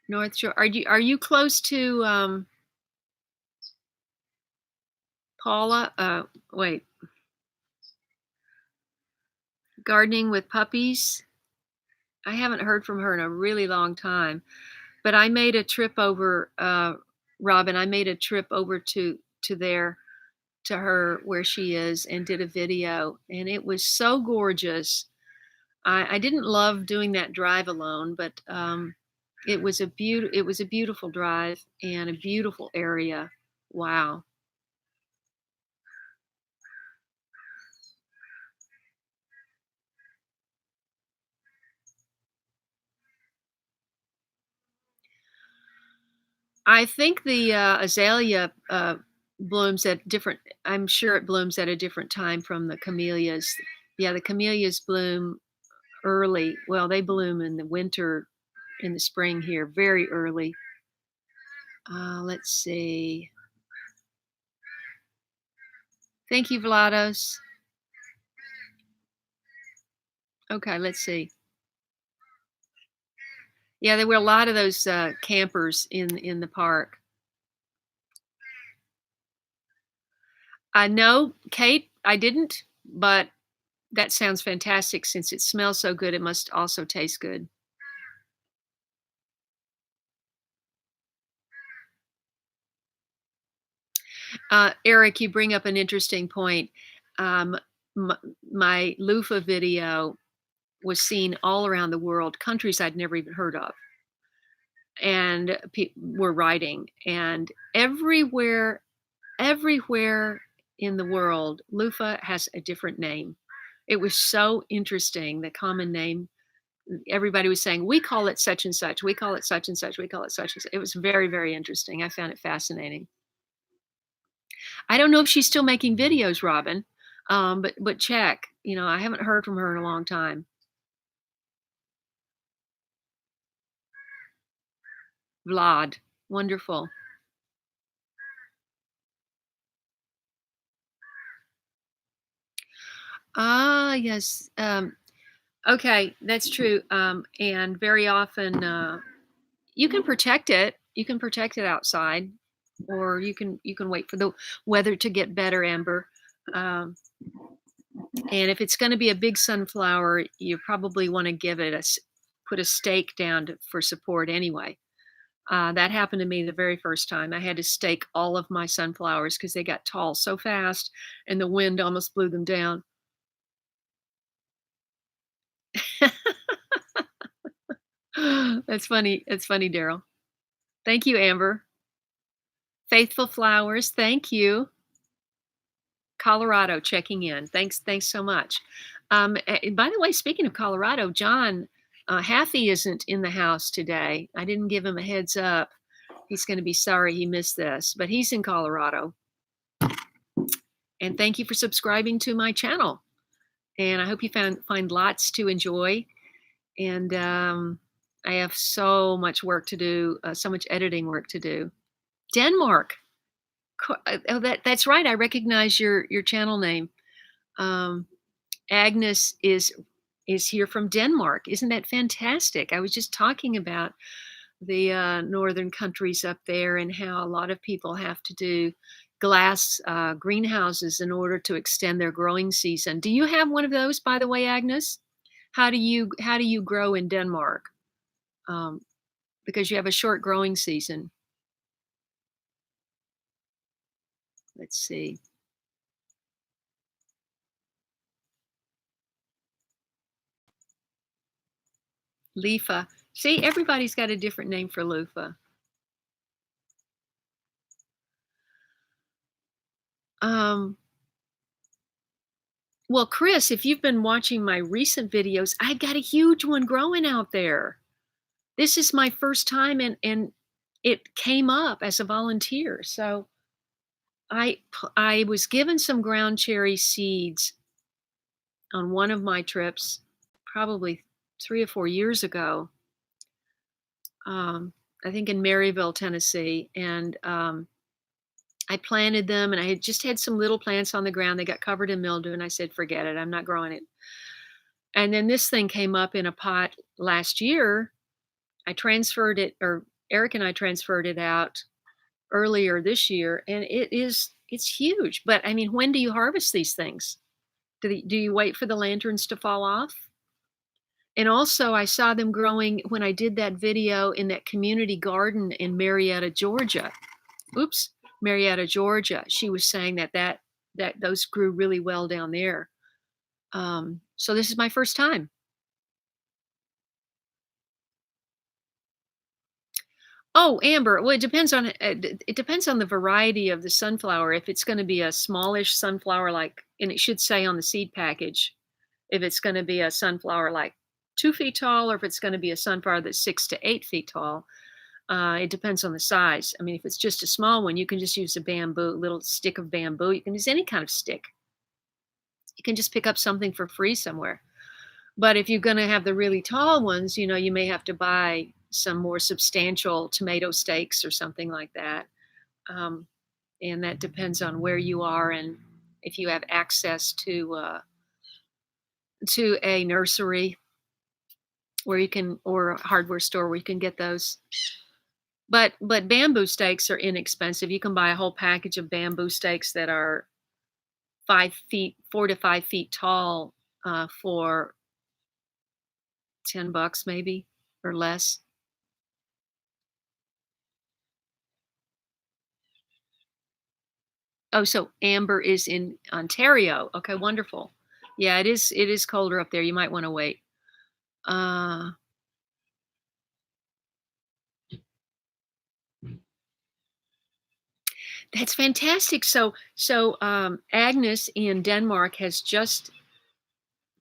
Speaker 1: North Shore. Are you close to Paula? Wait. Gardening with puppies? I haven't heard from her in a really long time. But I made a trip over, Robin. I made a trip over to her where she is and did a video, and it was so gorgeous. I didn't love doing that drive alone, but it was a beautiful drive and a beautiful area. Wow. I think the azalea blooms at different. I'm sure it blooms at a different time from the camellias. Yeah, the camellias bloom early. Well, they bloom in the winter, in the spring here, very early. Let's see. Thank you, Vlados. Okay, let's see. Yeah, there were a lot of those campers in the park. No, Kate, I didn't, but that sounds fantastic. Since it smells so good, it must also taste good. Eric, you bring up an interesting point. Um, m my loofah video was seen all around the world, countries I'd never even heard of, and were writing, and everywhere in the world, loofah has a different name. It was so interesting, the common name. Everybody was saying, "We call it such and such. We call it such and such. We call it such and such." It was very, very interesting. I found it fascinating. I don't know if she's still making videos, Robin, but check. I haven't heard from her in a long time. Vlad, wonderful. Ah, yes. Okay, that's true. And very often, you can protect it. You can protect it outside, or you can wait for the weather to get better, Amber. Um, and if it's going to be a big sunflower, you probably want to put a stake down for support anyway. That happened to me the very first time. I had to stake all of my sunflowers because they got tall so fast, and the wind almost blew them down. That's funny. That's funny, Daryl. Thank you, Amber. Faithful Flowers, thank you. Colorado checking in. Thanks so much. By the way, speaking of Colorado, John Haffey isn't in the house today. I didn't give him a heads up. He's going to be sorry he missed this, but he's in Colorado. And thank you for subscribing to my channel. And I hope you find lots to enjoy. And I have so much work to do, so much editing work to do. Denmark. Oh, that's right. I recognize your channel name. Um, Agnes is here from Denmark. Isn't that fantastic? I was just talking about the northern countries up there and how a lot of people have to do glass greenhouses in order to extend their growing season. Do you have one of those, by the way, Agnes? How do you grow in Denmark? Um, because you have a short growing season. Let's see. Lifa. See, everybody's got a different name for loofah. Um, well, Chris, if you've been watching my recent videos, I got a huge one growing out there. This is my first time, and it came up as a volunteer. So I was given some ground cherry seeds on one of my trips, probably 3 or 4 years ago. I think in Maryville, Tennessee, and I planted them, and I had just had some little plants on the ground. They got covered in mildew, and I said, "Forget it. I'm not growing it." And then this thing came up in a pot last year. I transferred it, or Eric and I transferred it out earlier this year, and it's huge. But I mean, when do you harvest these things? Do you wait for the lanterns to fall off? And also, I saw them growing when I did that video in that community garden in Marietta, Georgia. Oops, Marietta, Georgia. She was saying that those grew really well down there. So this is my first time. Oh, amber. Well, it depends on the variety of the sunflower. If it's going to be a smallish sunflower, and it should say on the seed package, if it's going to be a sunflower like 2 feet tall, or if it's going to be a sunflower that's 6 to 8 feet tall. It depends on the size. I mean, if it's just a small one, you can just use a little stick of bamboo. You can use any kind of stick. You can just pick up something for free somewhere. But if you're going to have the really tall ones, you may have to buy some more substantial tomato stakes or something like that. Um, and that depends on where you are and if you have access to a nursery or a hardware store where you can get those. But bamboo stakes are inexpensive. You can buy a whole package of bamboo stakes that are 5 feet, 4 to 5 feet tall, for $10 maybe or less. Oh, so Amber is in Ontario. Okay, wonderful. Yeah, it is colder up there. You might wanna wait. Uh, that's fantastic. So Agnes in Denmark has just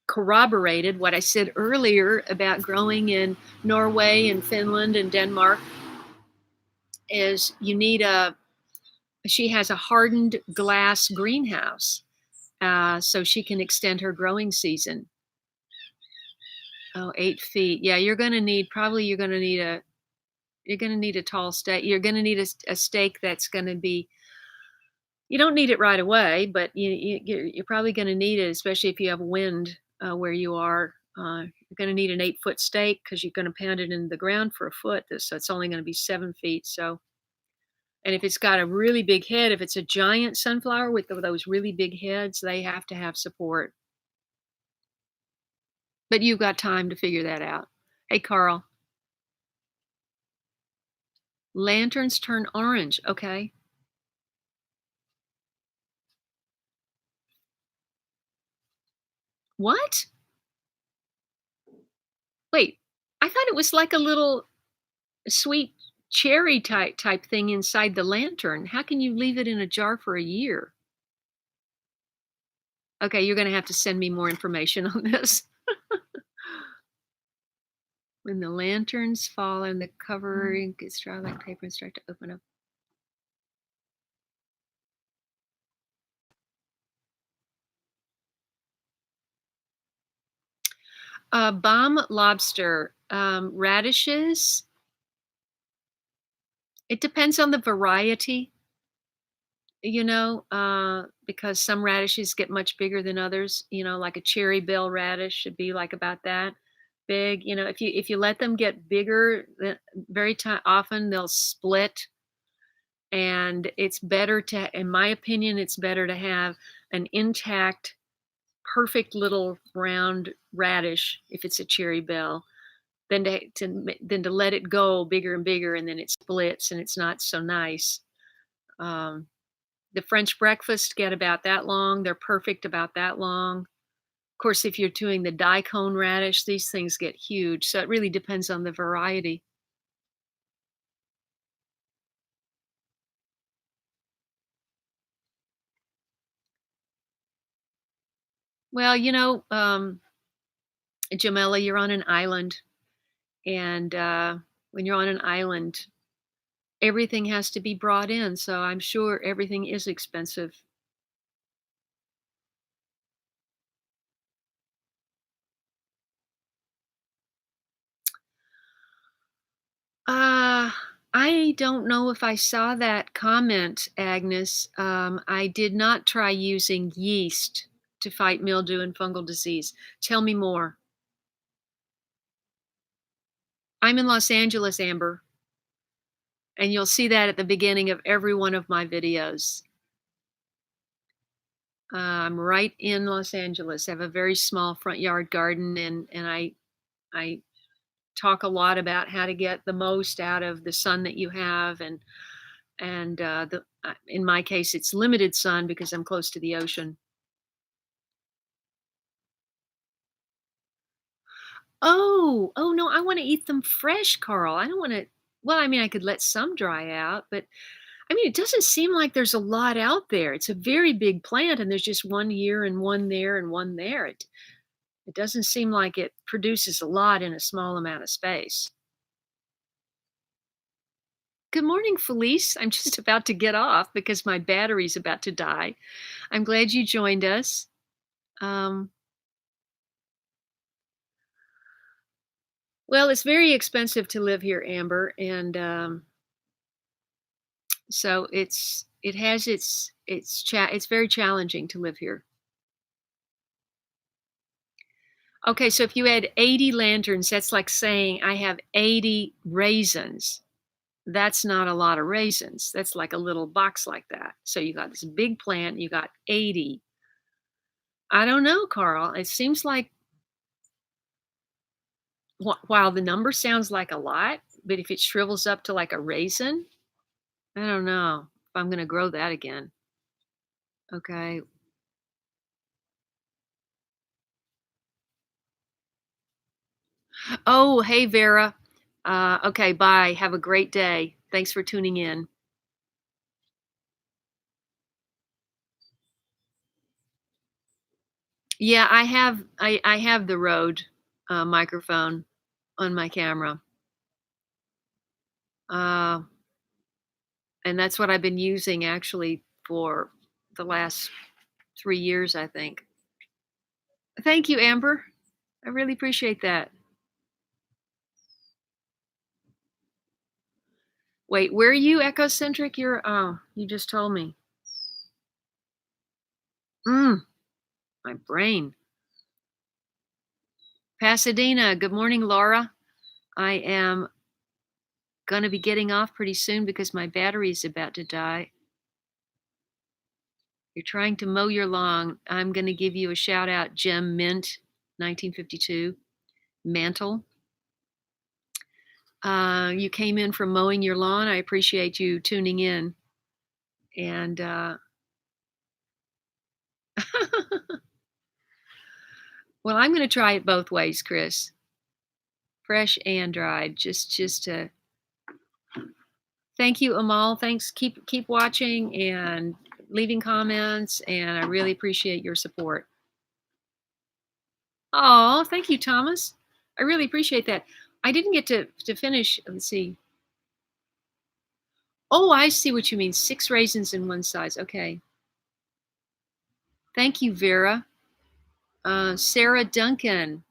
Speaker 1: corroborated what I said earlier about growing in Norway and Finland and Denmark is you need a she has a hardened glass greenhouse, so she can extend her growing season. Oh, 8 feet. Yeah, you're gonna need a tall stake. You're gonna need a stake that's gonna be. You don't need it right away, but you're probably gonna need it, especially if you have wind where you are. You're gonna need an 8 foot stake because you're gonna pound it into the ground for a foot. So it's only gonna be 7 feet. So, and if it's got a really big head, if it's a giant sunflower with those really big heads, they have to have support. But you've got time to figure that out. Hey, Carl, lanterns turn orange. Okay. What? Wait, I thought it was like a little sweet cherry type thing inside the lantern. How can you leave it in a jar for a year? Okay, you're gonna have to send me more information on this. When the lanterns fall and the covering gets dry like paper and start to open up. Bomb lobster, radishes. It depends on the variety, because some radishes get much bigger than others. Like a cherry bell radish should be like about that big. If you let them get bigger, very often they'll split, and it's better to, in my opinion, it's better to have an intact, perfect little round radish if it's a cherry bell than to let it go bigger and bigger and then it splits and it's not so nice. Um, the French breakfast get about that long. They're perfect about that long. Of course, if you're doing the daikon radish, these things get huge. So it really depends on the variety. Well, Jamela, you're on an island, and when you're on an island, everything has to be brought in. So I'm sure everything is expensive. Uh, I don't know if I saw that comment, Agnes. I did not try using yeast to fight mildew and fungal disease. Tell me more. I'm in Los Angeles, Amber, and you'll see that at the beginning of every one of my videos. I'm right in Los Angeles. I have a very small front yard garden, and I talk a lot about how to get the most out of the sun that you have, and in my case, it's limited sun because I'm close to the ocean. Oh no, I want to eat them fresh, Carl. I don't want to. Well, I mean, I could let some dry out, but I mean, it doesn't seem like there's a lot out there. It's a very big plant, and there's just one here and one there and one there. It doesn't seem like it produces a lot in a small amount of space. Good morning, Felice. I'm just about to get off because my battery's about to die. I'm glad you joined us. Um, well, it's very expensive to live here, Amber, and so it's very challenging to live here. Okay, so if you had 80 lanterns, that's like saying I have 80 raisins. That's not a lot of raisins. That's like a little box like that. So you got this big plant, you got 80. I don't know, Carl. It seems like while the number sounds like a lot, but if it shrivels up to like a raisin, I don't know if I'm going to grow that again. Okay. Oh, hey, Vera. Okay, bye. Have a great day. Thanks for tuning in. Yeah, I have the Rode microphone on my camera. Uh, and that's what I've been using actually for the last 3 years, I think. Thank you, Amber. I really appreciate that. Wait, where are you ecocentric? You just told me. Mm, my brain. Pasadena. Good morning, Laura. I am going to be getting off pretty soon because my battery is about to die. You're trying to mow your lawn. I'm going to give you a shout out, Jim Mint, 1952, Mantle. You came in from mowing your lawn. I appreciate you tuning in. And well, I'm going to try it both ways, Chris. Fresh and dried. Just to thank you, Amal. Thanks. Keep watching and leaving comments, and I really appreciate your support. Oh, thank you, Thomas. I really appreciate that. I didn't get to finish. Let's see. Oh, I see what you mean. 6 raisins in one size. Okay. Thank you, Vera. Sarah Duncan.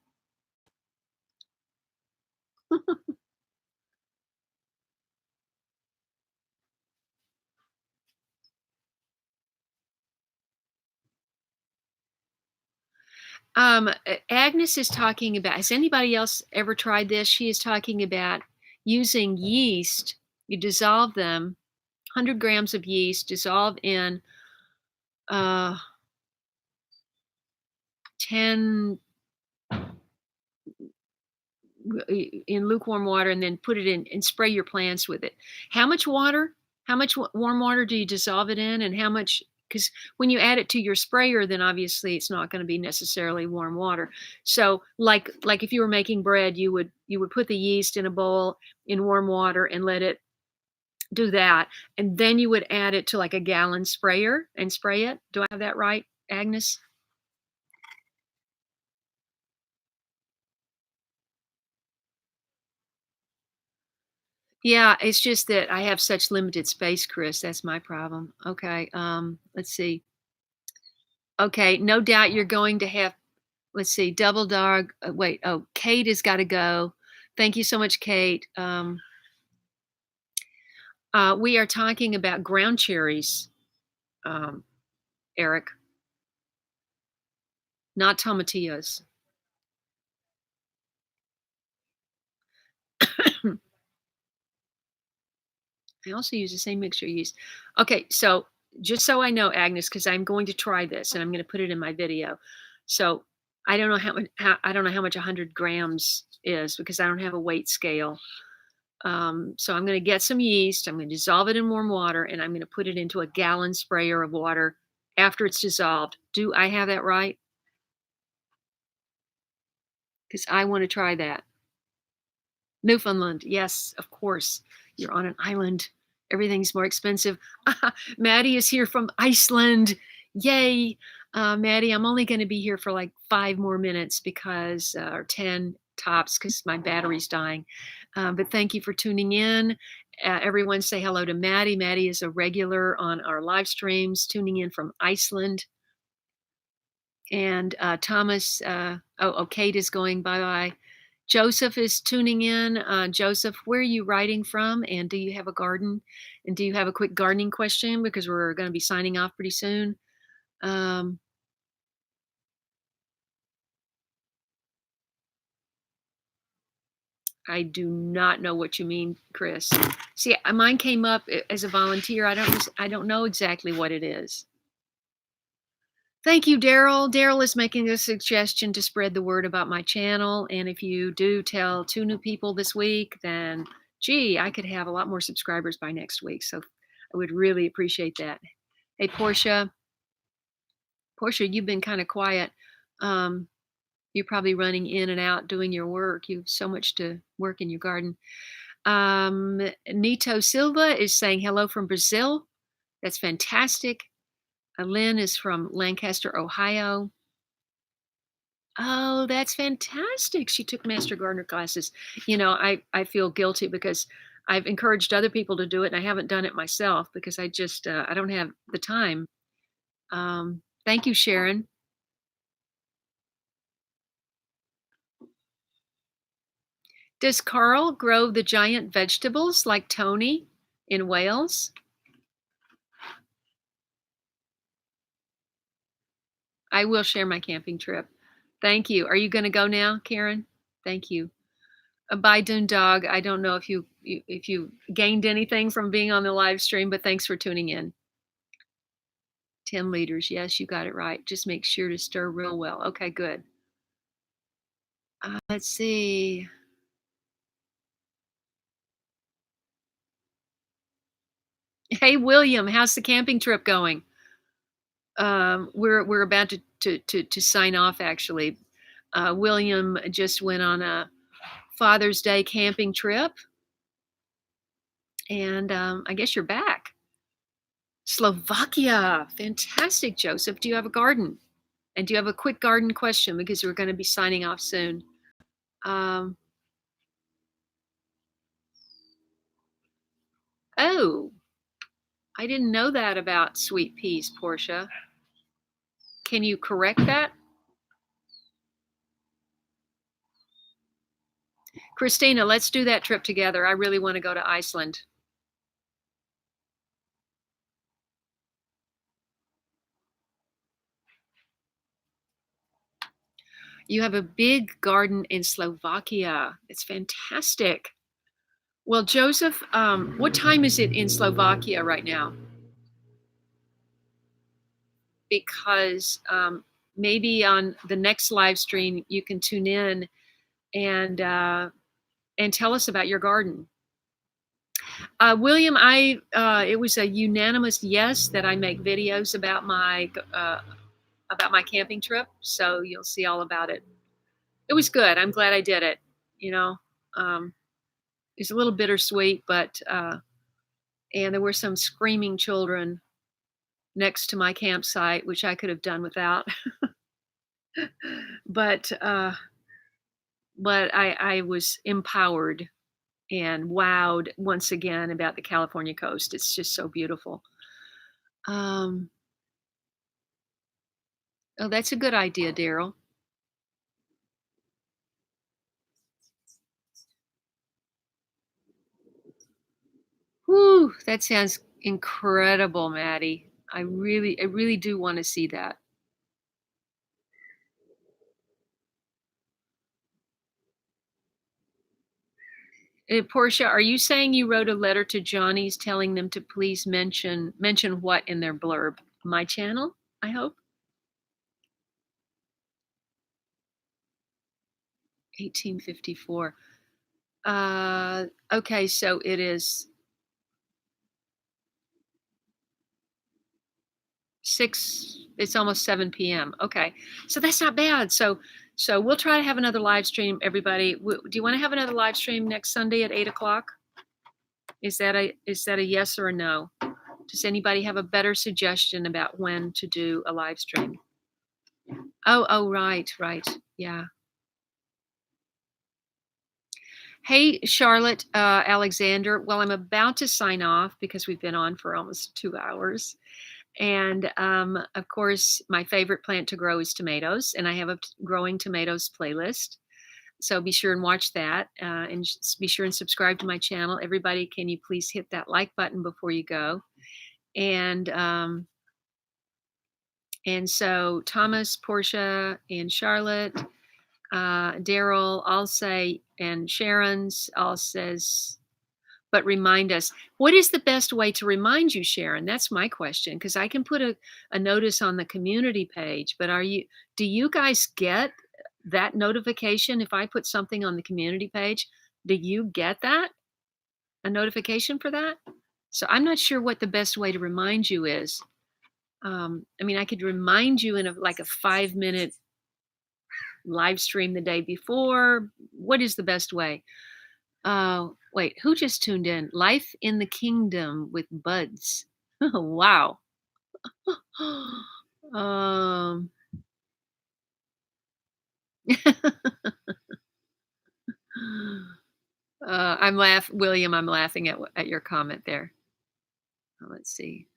Speaker 1: Agnes is talking about, has anybody else ever tried this? She is talking about using yeast. You dissolve them, 100 grams of yeast, dissolve in uh, 10 in lukewarm water, and then put it in and spray your plants with it. How much water? How much warm water do you dissolve it in, and how much? Because when you add it to your sprayer, then obviously it's not going to be necessarily warm water. So, like if you were making bread, you would put the yeast in a bowl in warm water and let it do that, and then you would add it to like a gallon sprayer and spray it. Do I have that right, Agnes? Yeah, it's just that I have such limited space, Chris. That's my problem. Okay, let's see. Okay, no doubt you're going to have, let's see, double dog. Wait, oh, Kate has got to go. Thank you so much, Kate. We are talking about ground cherries, um, Eric, not tomatillos. I also use the same mixture you use. Okay, so just so I know, Agnes, because I'm going to try this and I'm going to put it in my video. So I don't know I don't know how much 100 grams is because I don't have a weight scale. So I'm going to get some yeast. I'm going to dissolve it in warm water, and I'm going to put it into a gallon sprayer of water after it's dissolved. Do I have that right? Because I want to try that. Newfoundland. Yes, of course. You're on an island. Everything's more expensive. Maddie is here from Iceland. Yay. Maddie, I'm only going to be here for like 5 more minutes because, or 10 tops, because my battery's dying. But thank you for tuning in. Everyone say hello to Maddie. Maddie is a regular on our live streams, tuning in from Iceland. And Thomas, Kate is going bye bye. Joseph is tuning in. Joseph, where are you writing from? And do you have a garden? And do you have a quick gardening question? Because we're going to be signing off pretty soon. Um, I do not know what you mean, Chris. See, mine came up as a volunteer. I don't know exactly what it is. Thank you, Daryl. Daryl is making a suggestion to spread the word about my channel. And if you do tell 2 new people this week, then gee, I could have a lot more subscribers by next week. So I would really appreciate that. Hey, Portia. Portia, you've been kind of quiet. Um, you're probably running in and out doing your work. You have so much to work in your garden. Nito Silva is saying hello from Brazil. That's fantastic. Lynn is from Lancaster, Ohio. Oh, that's fantastic. She took Master Gardener classes. I feel guilty because I've encouraged other people to do it and I haven't done it myself because I don't have the time. Thank you, Sharon. Does Carl grow the giant vegetables like Tony in Wales? I will share my camping trip. Thank you. Are you going to go now, Karen? Thank you. Bye, Dog. I don't know if you gained anything from being on the live stream, but thanks for tuning in. 10 liters. Yes, you got it right. Just make sure to stir real well. Okay, good. Let's see. Hey, William, how's the camping trip going? We're about to sign off. Actually, William just went on a Father's Day camping trip, and I guess you're back. Slovakia, fantastic, Joseph. Do you have a garden? And do you have a quick garden question because we're going to be signing off soon? Oh, I didn't know that about sweet peas, Portia. Can you correct that? Christina, let's do that trip together. I really want to go to Iceland. You have a big garden in Slovakia. It's fantastic. Well, Joseph, what time is it in Slovakia right now? Because maybe on the next live stream you can tune in and tell us about your garden. William, it was a unanimous yes that I make videos about my camping trip, so you'll see all about it. It was good. I'm glad I did it. It's a little bittersweet, but and there were some screaming children next to my campsite, which I could have done without. but I was empowered and wowed once again about the California coast. It's just so beautiful. Oh, that's a good idea, Daryl. Whew, that sounds incredible, Maddie. I really do want to see that. Portia, are you saying you wrote a letter to Johnny's telling them to please mention what in their blurb? My channel, I hope. 1854. Okay, so it is 6. It's almost 7 p.m. Okay, so that's not bad. So we'll try to have another live stream. Everybody, do you want to have another live stream next Sunday at 8:00? Is that a yes or a no? Does anybody have a better suggestion about when to do a live stream? Oh, right. Yeah. Hey, Charlotte, Alexander. Well, I'm about to sign off because we've been on for almost 2 hours. And of course, my favorite plant to grow is tomatoes, and I have a growing tomatoes playlist. So be sure and watch that, and be sure and subscribe to my channel. Everybody, can you please hit that like button before you go? And so Thomas, Portia, and Charlotte, Daryl all say, and Sharon's all says, but remind us. What is the best way to remind you, Sharon? That's my question, because I can put a notice on the community page, but do you guys get that notification if I put something on the community page? Do you get that? A notification for that? So I'm not sure what the best way to remind you is. I mean, I could remind you in like a 5-minute live stream the day before. What is the best way? Wait, who just tuned in? Life in the Kingdom with Buds. Oh, wow. um, William. I'm laughing at your comment there. Let's see.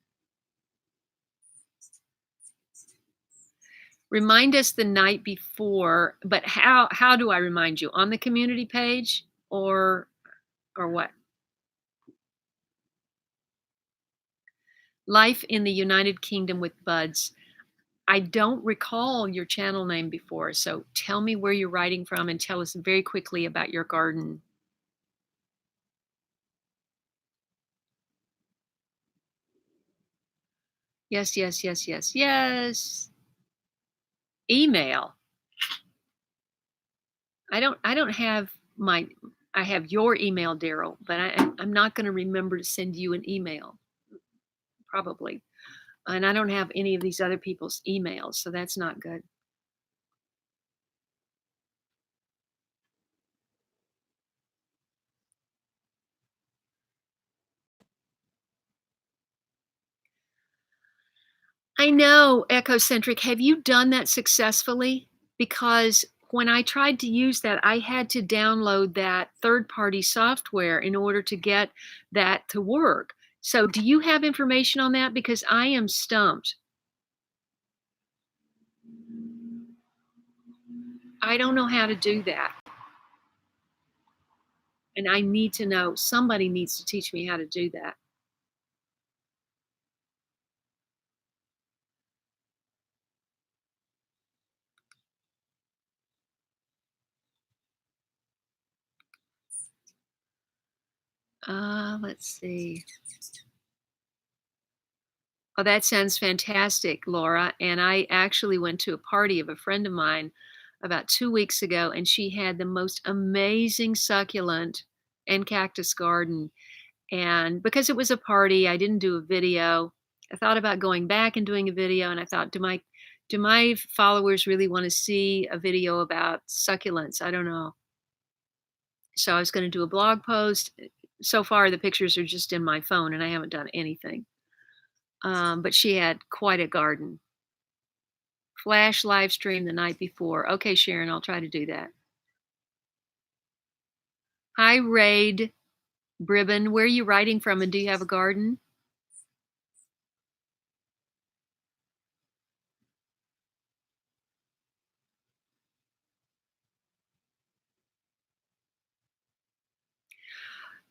Speaker 1: Remind us the night before, but how do I remind you? On the community page or what? Life in the United Kingdom with Buds. I don't recall your channel name before, so tell me where you're writing from and tell us very quickly about your garden. Yes, yes, yes, yes, yes. Email. I don't have I have your email, Daryl, but I'm not going to remember to send you an email, probably. And I don't have any of these other people's emails, so that's not good. I know, Ecocentric. Have you done that successfully? Because when I tried to use that, I had to download that third-party software in order to get that to work. So do you have information on that? Because I am stumped. I don't know how to do that. And I need to know, somebody needs to teach me how to do that. Let's see. Oh, that sounds fantastic, Laura. And I actually went to a party of a friend of mine about 2 weeks ago, and she had the most amazing succulent and cactus garden. And because it was a party, I didn't do a video. I thought about going back and doing a video, and I thought, do my followers really want to see a video about succulents? I don't know. So I was going to do a blog post. So far, the pictures are just in my phone, and I haven't done anything. But she had quite a garden. Flash live stream the night before. Okay, Sharon, I'll try to do that. Hi, Raid Bribben. Where are you writing from, and do you have a garden?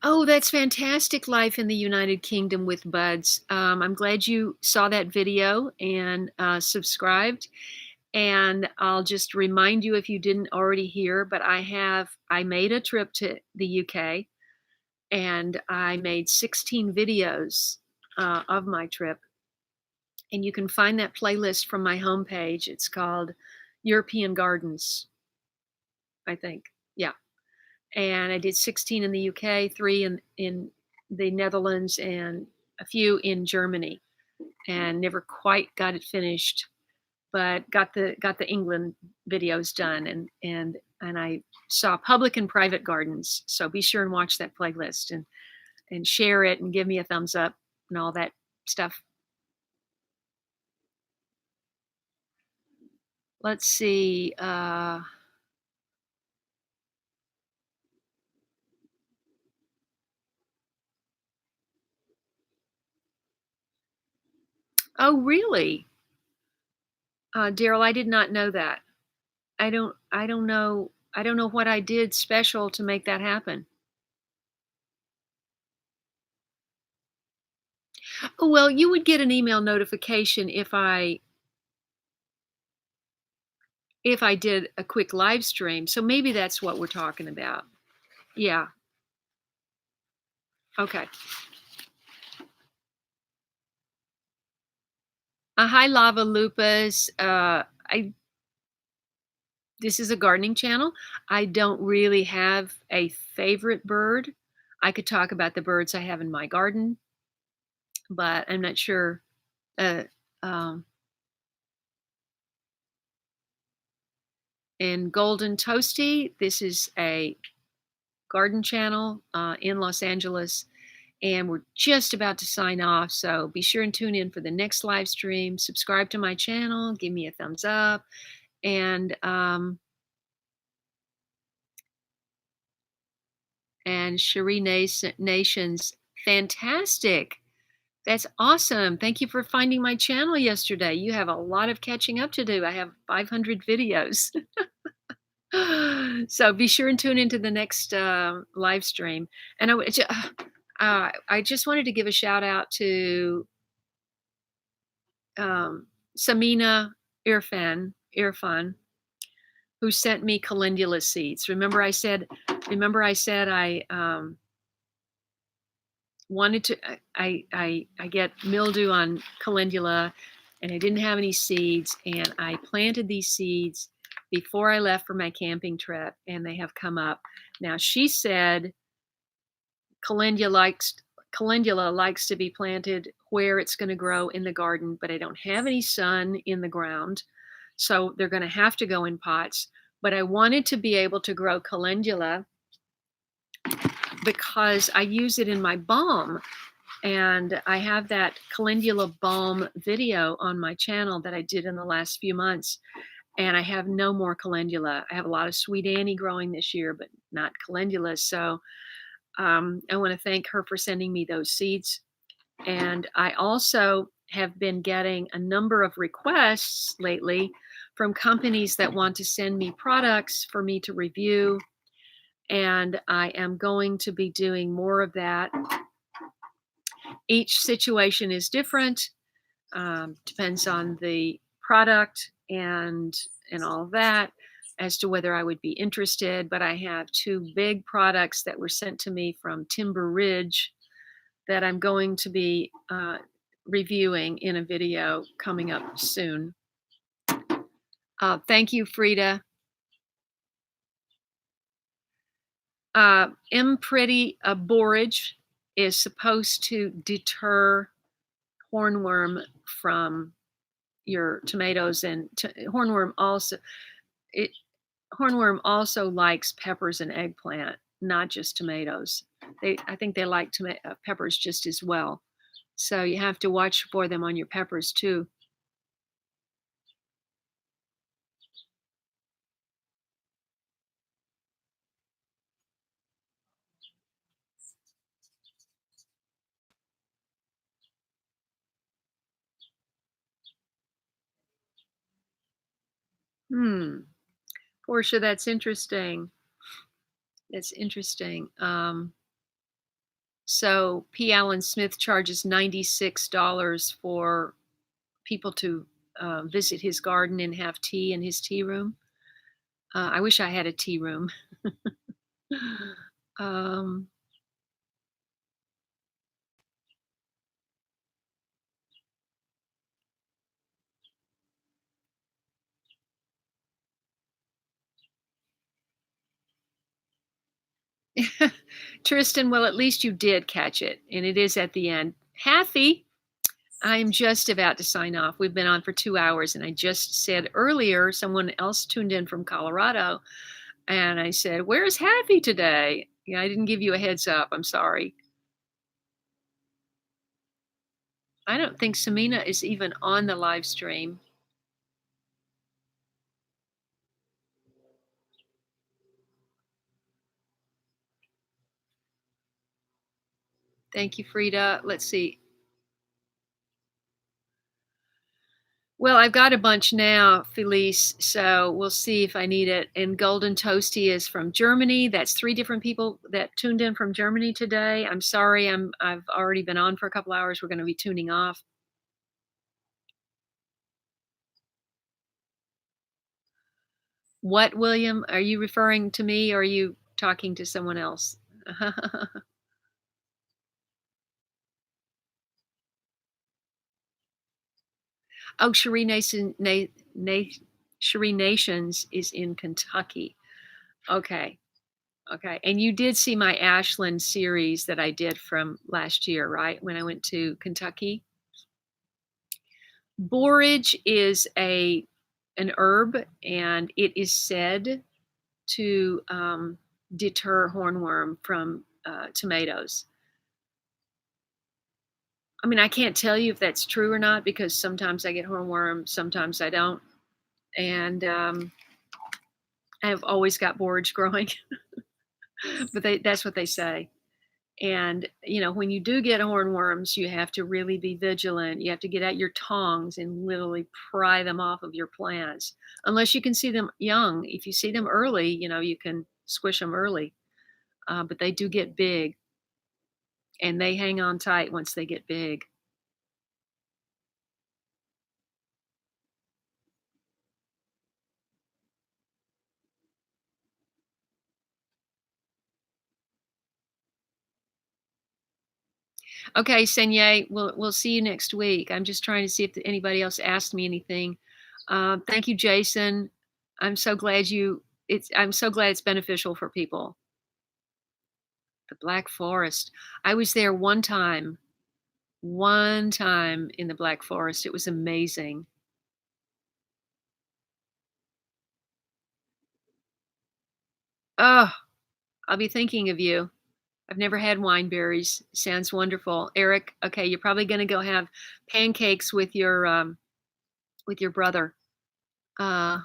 Speaker 1: Oh, that's fantastic. Life in the United Kingdom with Buds. I'm glad you saw that video and subscribed. And I'll just remind you, if you didn't already hear, but I made a trip to the UK and I made 16 videos of my trip. And you can find that playlist from my homepage. It's called European Gardens, I think. Yeah. And I did 16 in the UK, 3 in the Netherlands, and a few in Germany. And never quite got it finished, but got the England videos done. And I saw public and private gardens. So be sure and watch that playlist and share it and give me a thumbs up and all that stuff. Let's see. Oh, really? Daryl, I did not know that. I don't know what I did special to make that happen. Oh, well, you would get an email notification if I did a quick live stream. So maybe that's what we're talking about. Yeah. Okay. Hi, Lava Lupas. This is a gardening channel. I don't really have a favorite bird. I could talk about the birds I have in my garden, but I'm not sure. Um, and Golden Toasty, this is a garden channel in Los Angeles. And we're just about to sign off. So be sure and tune in for the next live stream. Subscribe to my channel, give me a thumbs up. And Cherie Nations, fantastic. That's awesome. Thank you for finding my channel yesterday. You have a lot of catching up to do. I have 500 videos. So be sure and tune into the next live stream. And I just wanted to give a shout out to Samina Irfan, who sent me calendula seeds. Remember I said I wanted to, I get mildew on calendula and I didn't have any seeds, and I planted these seeds before I left for my camping trip, and they have come up. Now, she said calendula likes to be planted where it's going to grow in the garden, but I don't have any sun in the ground, so they're going to have to go in pots. But I wanted to be able to grow calendula because I use it in my balm. And I have that calendula balm video on my channel that I did in the last few months. And I have no more calendula. I have a lot of sweet Annie growing this year, but not calendula. So I want to thank her for sending me those seeds. And I also have been getting a number of requests lately from companies that want to send me products for me to review. And I am going to be doing more of that. Each situation is different, depends on the product and all of that as to whether I would be interested. But I have 2 big products that were sent to me from Timber Ridge that I'm going to be reviewing in a video coming up soon. Thank you, Frida. Impretty borage is supposed to deter hornworm from your tomatoes, and hornworm also likes peppers and eggplant, not just tomatoes. I think they like peppers just as well. So you have to watch for them on your peppers too. Portia, that's interesting. That's interesting. So P. Allen Smith charges $96 for people to visit his garden and have tea in his tea room. I wish I had a tea room. Tristan, well, at least you did catch it, and it is at the end. Hathy, I'm just about to sign off. We've been on for 2 hours, and I just said earlier, someone else tuned in from Colorado, and I said, "Where's Hathy today?" Yeah, I didn't give you a heads up. I'm sorry. I don't think Samina is even on the live stream. Thank you, Frida. Let's see. Well, I've got a bunch now, Felice, so we'll see if I need it. And Golden Toasty is from Germany. That's 3 different people that tuned in from Germany today. I'm sorry, I've already been on for a couple hours. We're going to be tuning off. What, William? Are you referring to me, or are you talking to someone else? Oh, Cherie Nations is in Kentucky. Okay. Okay. And you did see my Ashland series that I did from last year, right? When I went to Kentucky. Borage is an herb, and it is said to deter hornworm from tomatoes. I mean, I can't tell you if that's true or not because sometimes I get hornworm, sometimes I don't, and I've always got borage growing, but that's what they say. And, when you do get hornworms, you have to really be vigilant. You have to get out your tongs and literally pry them off of your plants. Unless you can see them young. If you see them early, you can squish them early. But they do get big and they hang on tight once they get big. Okay, Senye, we'll see you next week. I'm just trying to see if anybody else asked me anything. Thank you, Jason. I'm so glad it's beneficial for people. The Black Forest. I was there one time in the Black Forest. It was amazing. Oh, I'll be thinking of you. I've never had wine berries. Sounds wonderful. Eric, okay, you're probably gonna go have pancakes with your brother. Uh,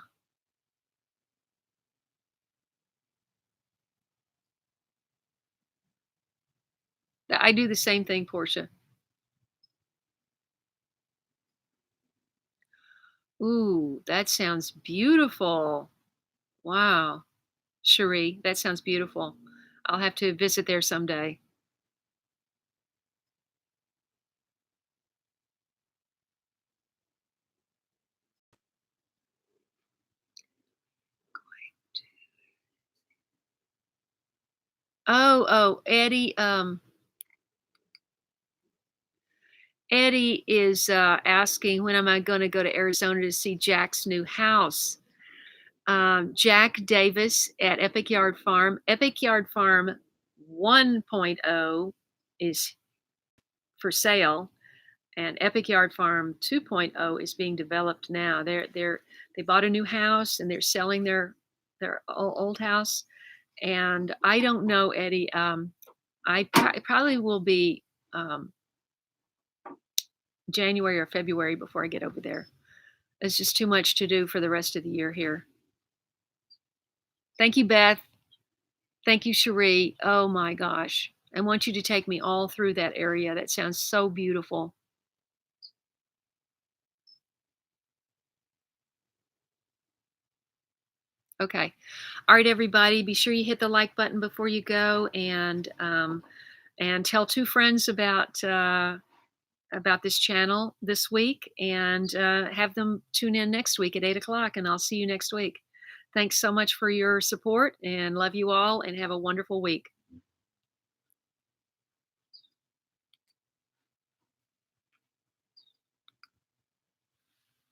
Speaker 1: I do the same thing, Portia. Ooh, that sounds beautiful. Wow. Cherie, that sounds beautiful. I'll have to visit there someday. Oh, Eddie, Eddie is asking when am I going to go to Arizona to see Jack's new house? Jack Davis at Epic Yard Farm. Epic Yard Farm 1.0 is for sale, and Epic Yard Farm 2.0 is being developed now. They bought a new house and they're selling their old house. And I don't know, Eddie. It probably will be January or February before I get over there. It's just too much to do for the rest of the year here. Thank you, Beth. Thank you, Cherie. Oh my gosh. I want you to take me all through that area. That sounds so beautiful. Okay. All right, everybody. Be sure you hit the like button before you go, and tell two friends about this channel this week, and have them tune in next week at 8 o'clock. And I'll see you next week. Thanks so much for your support, and love you all, and have a wonderful week.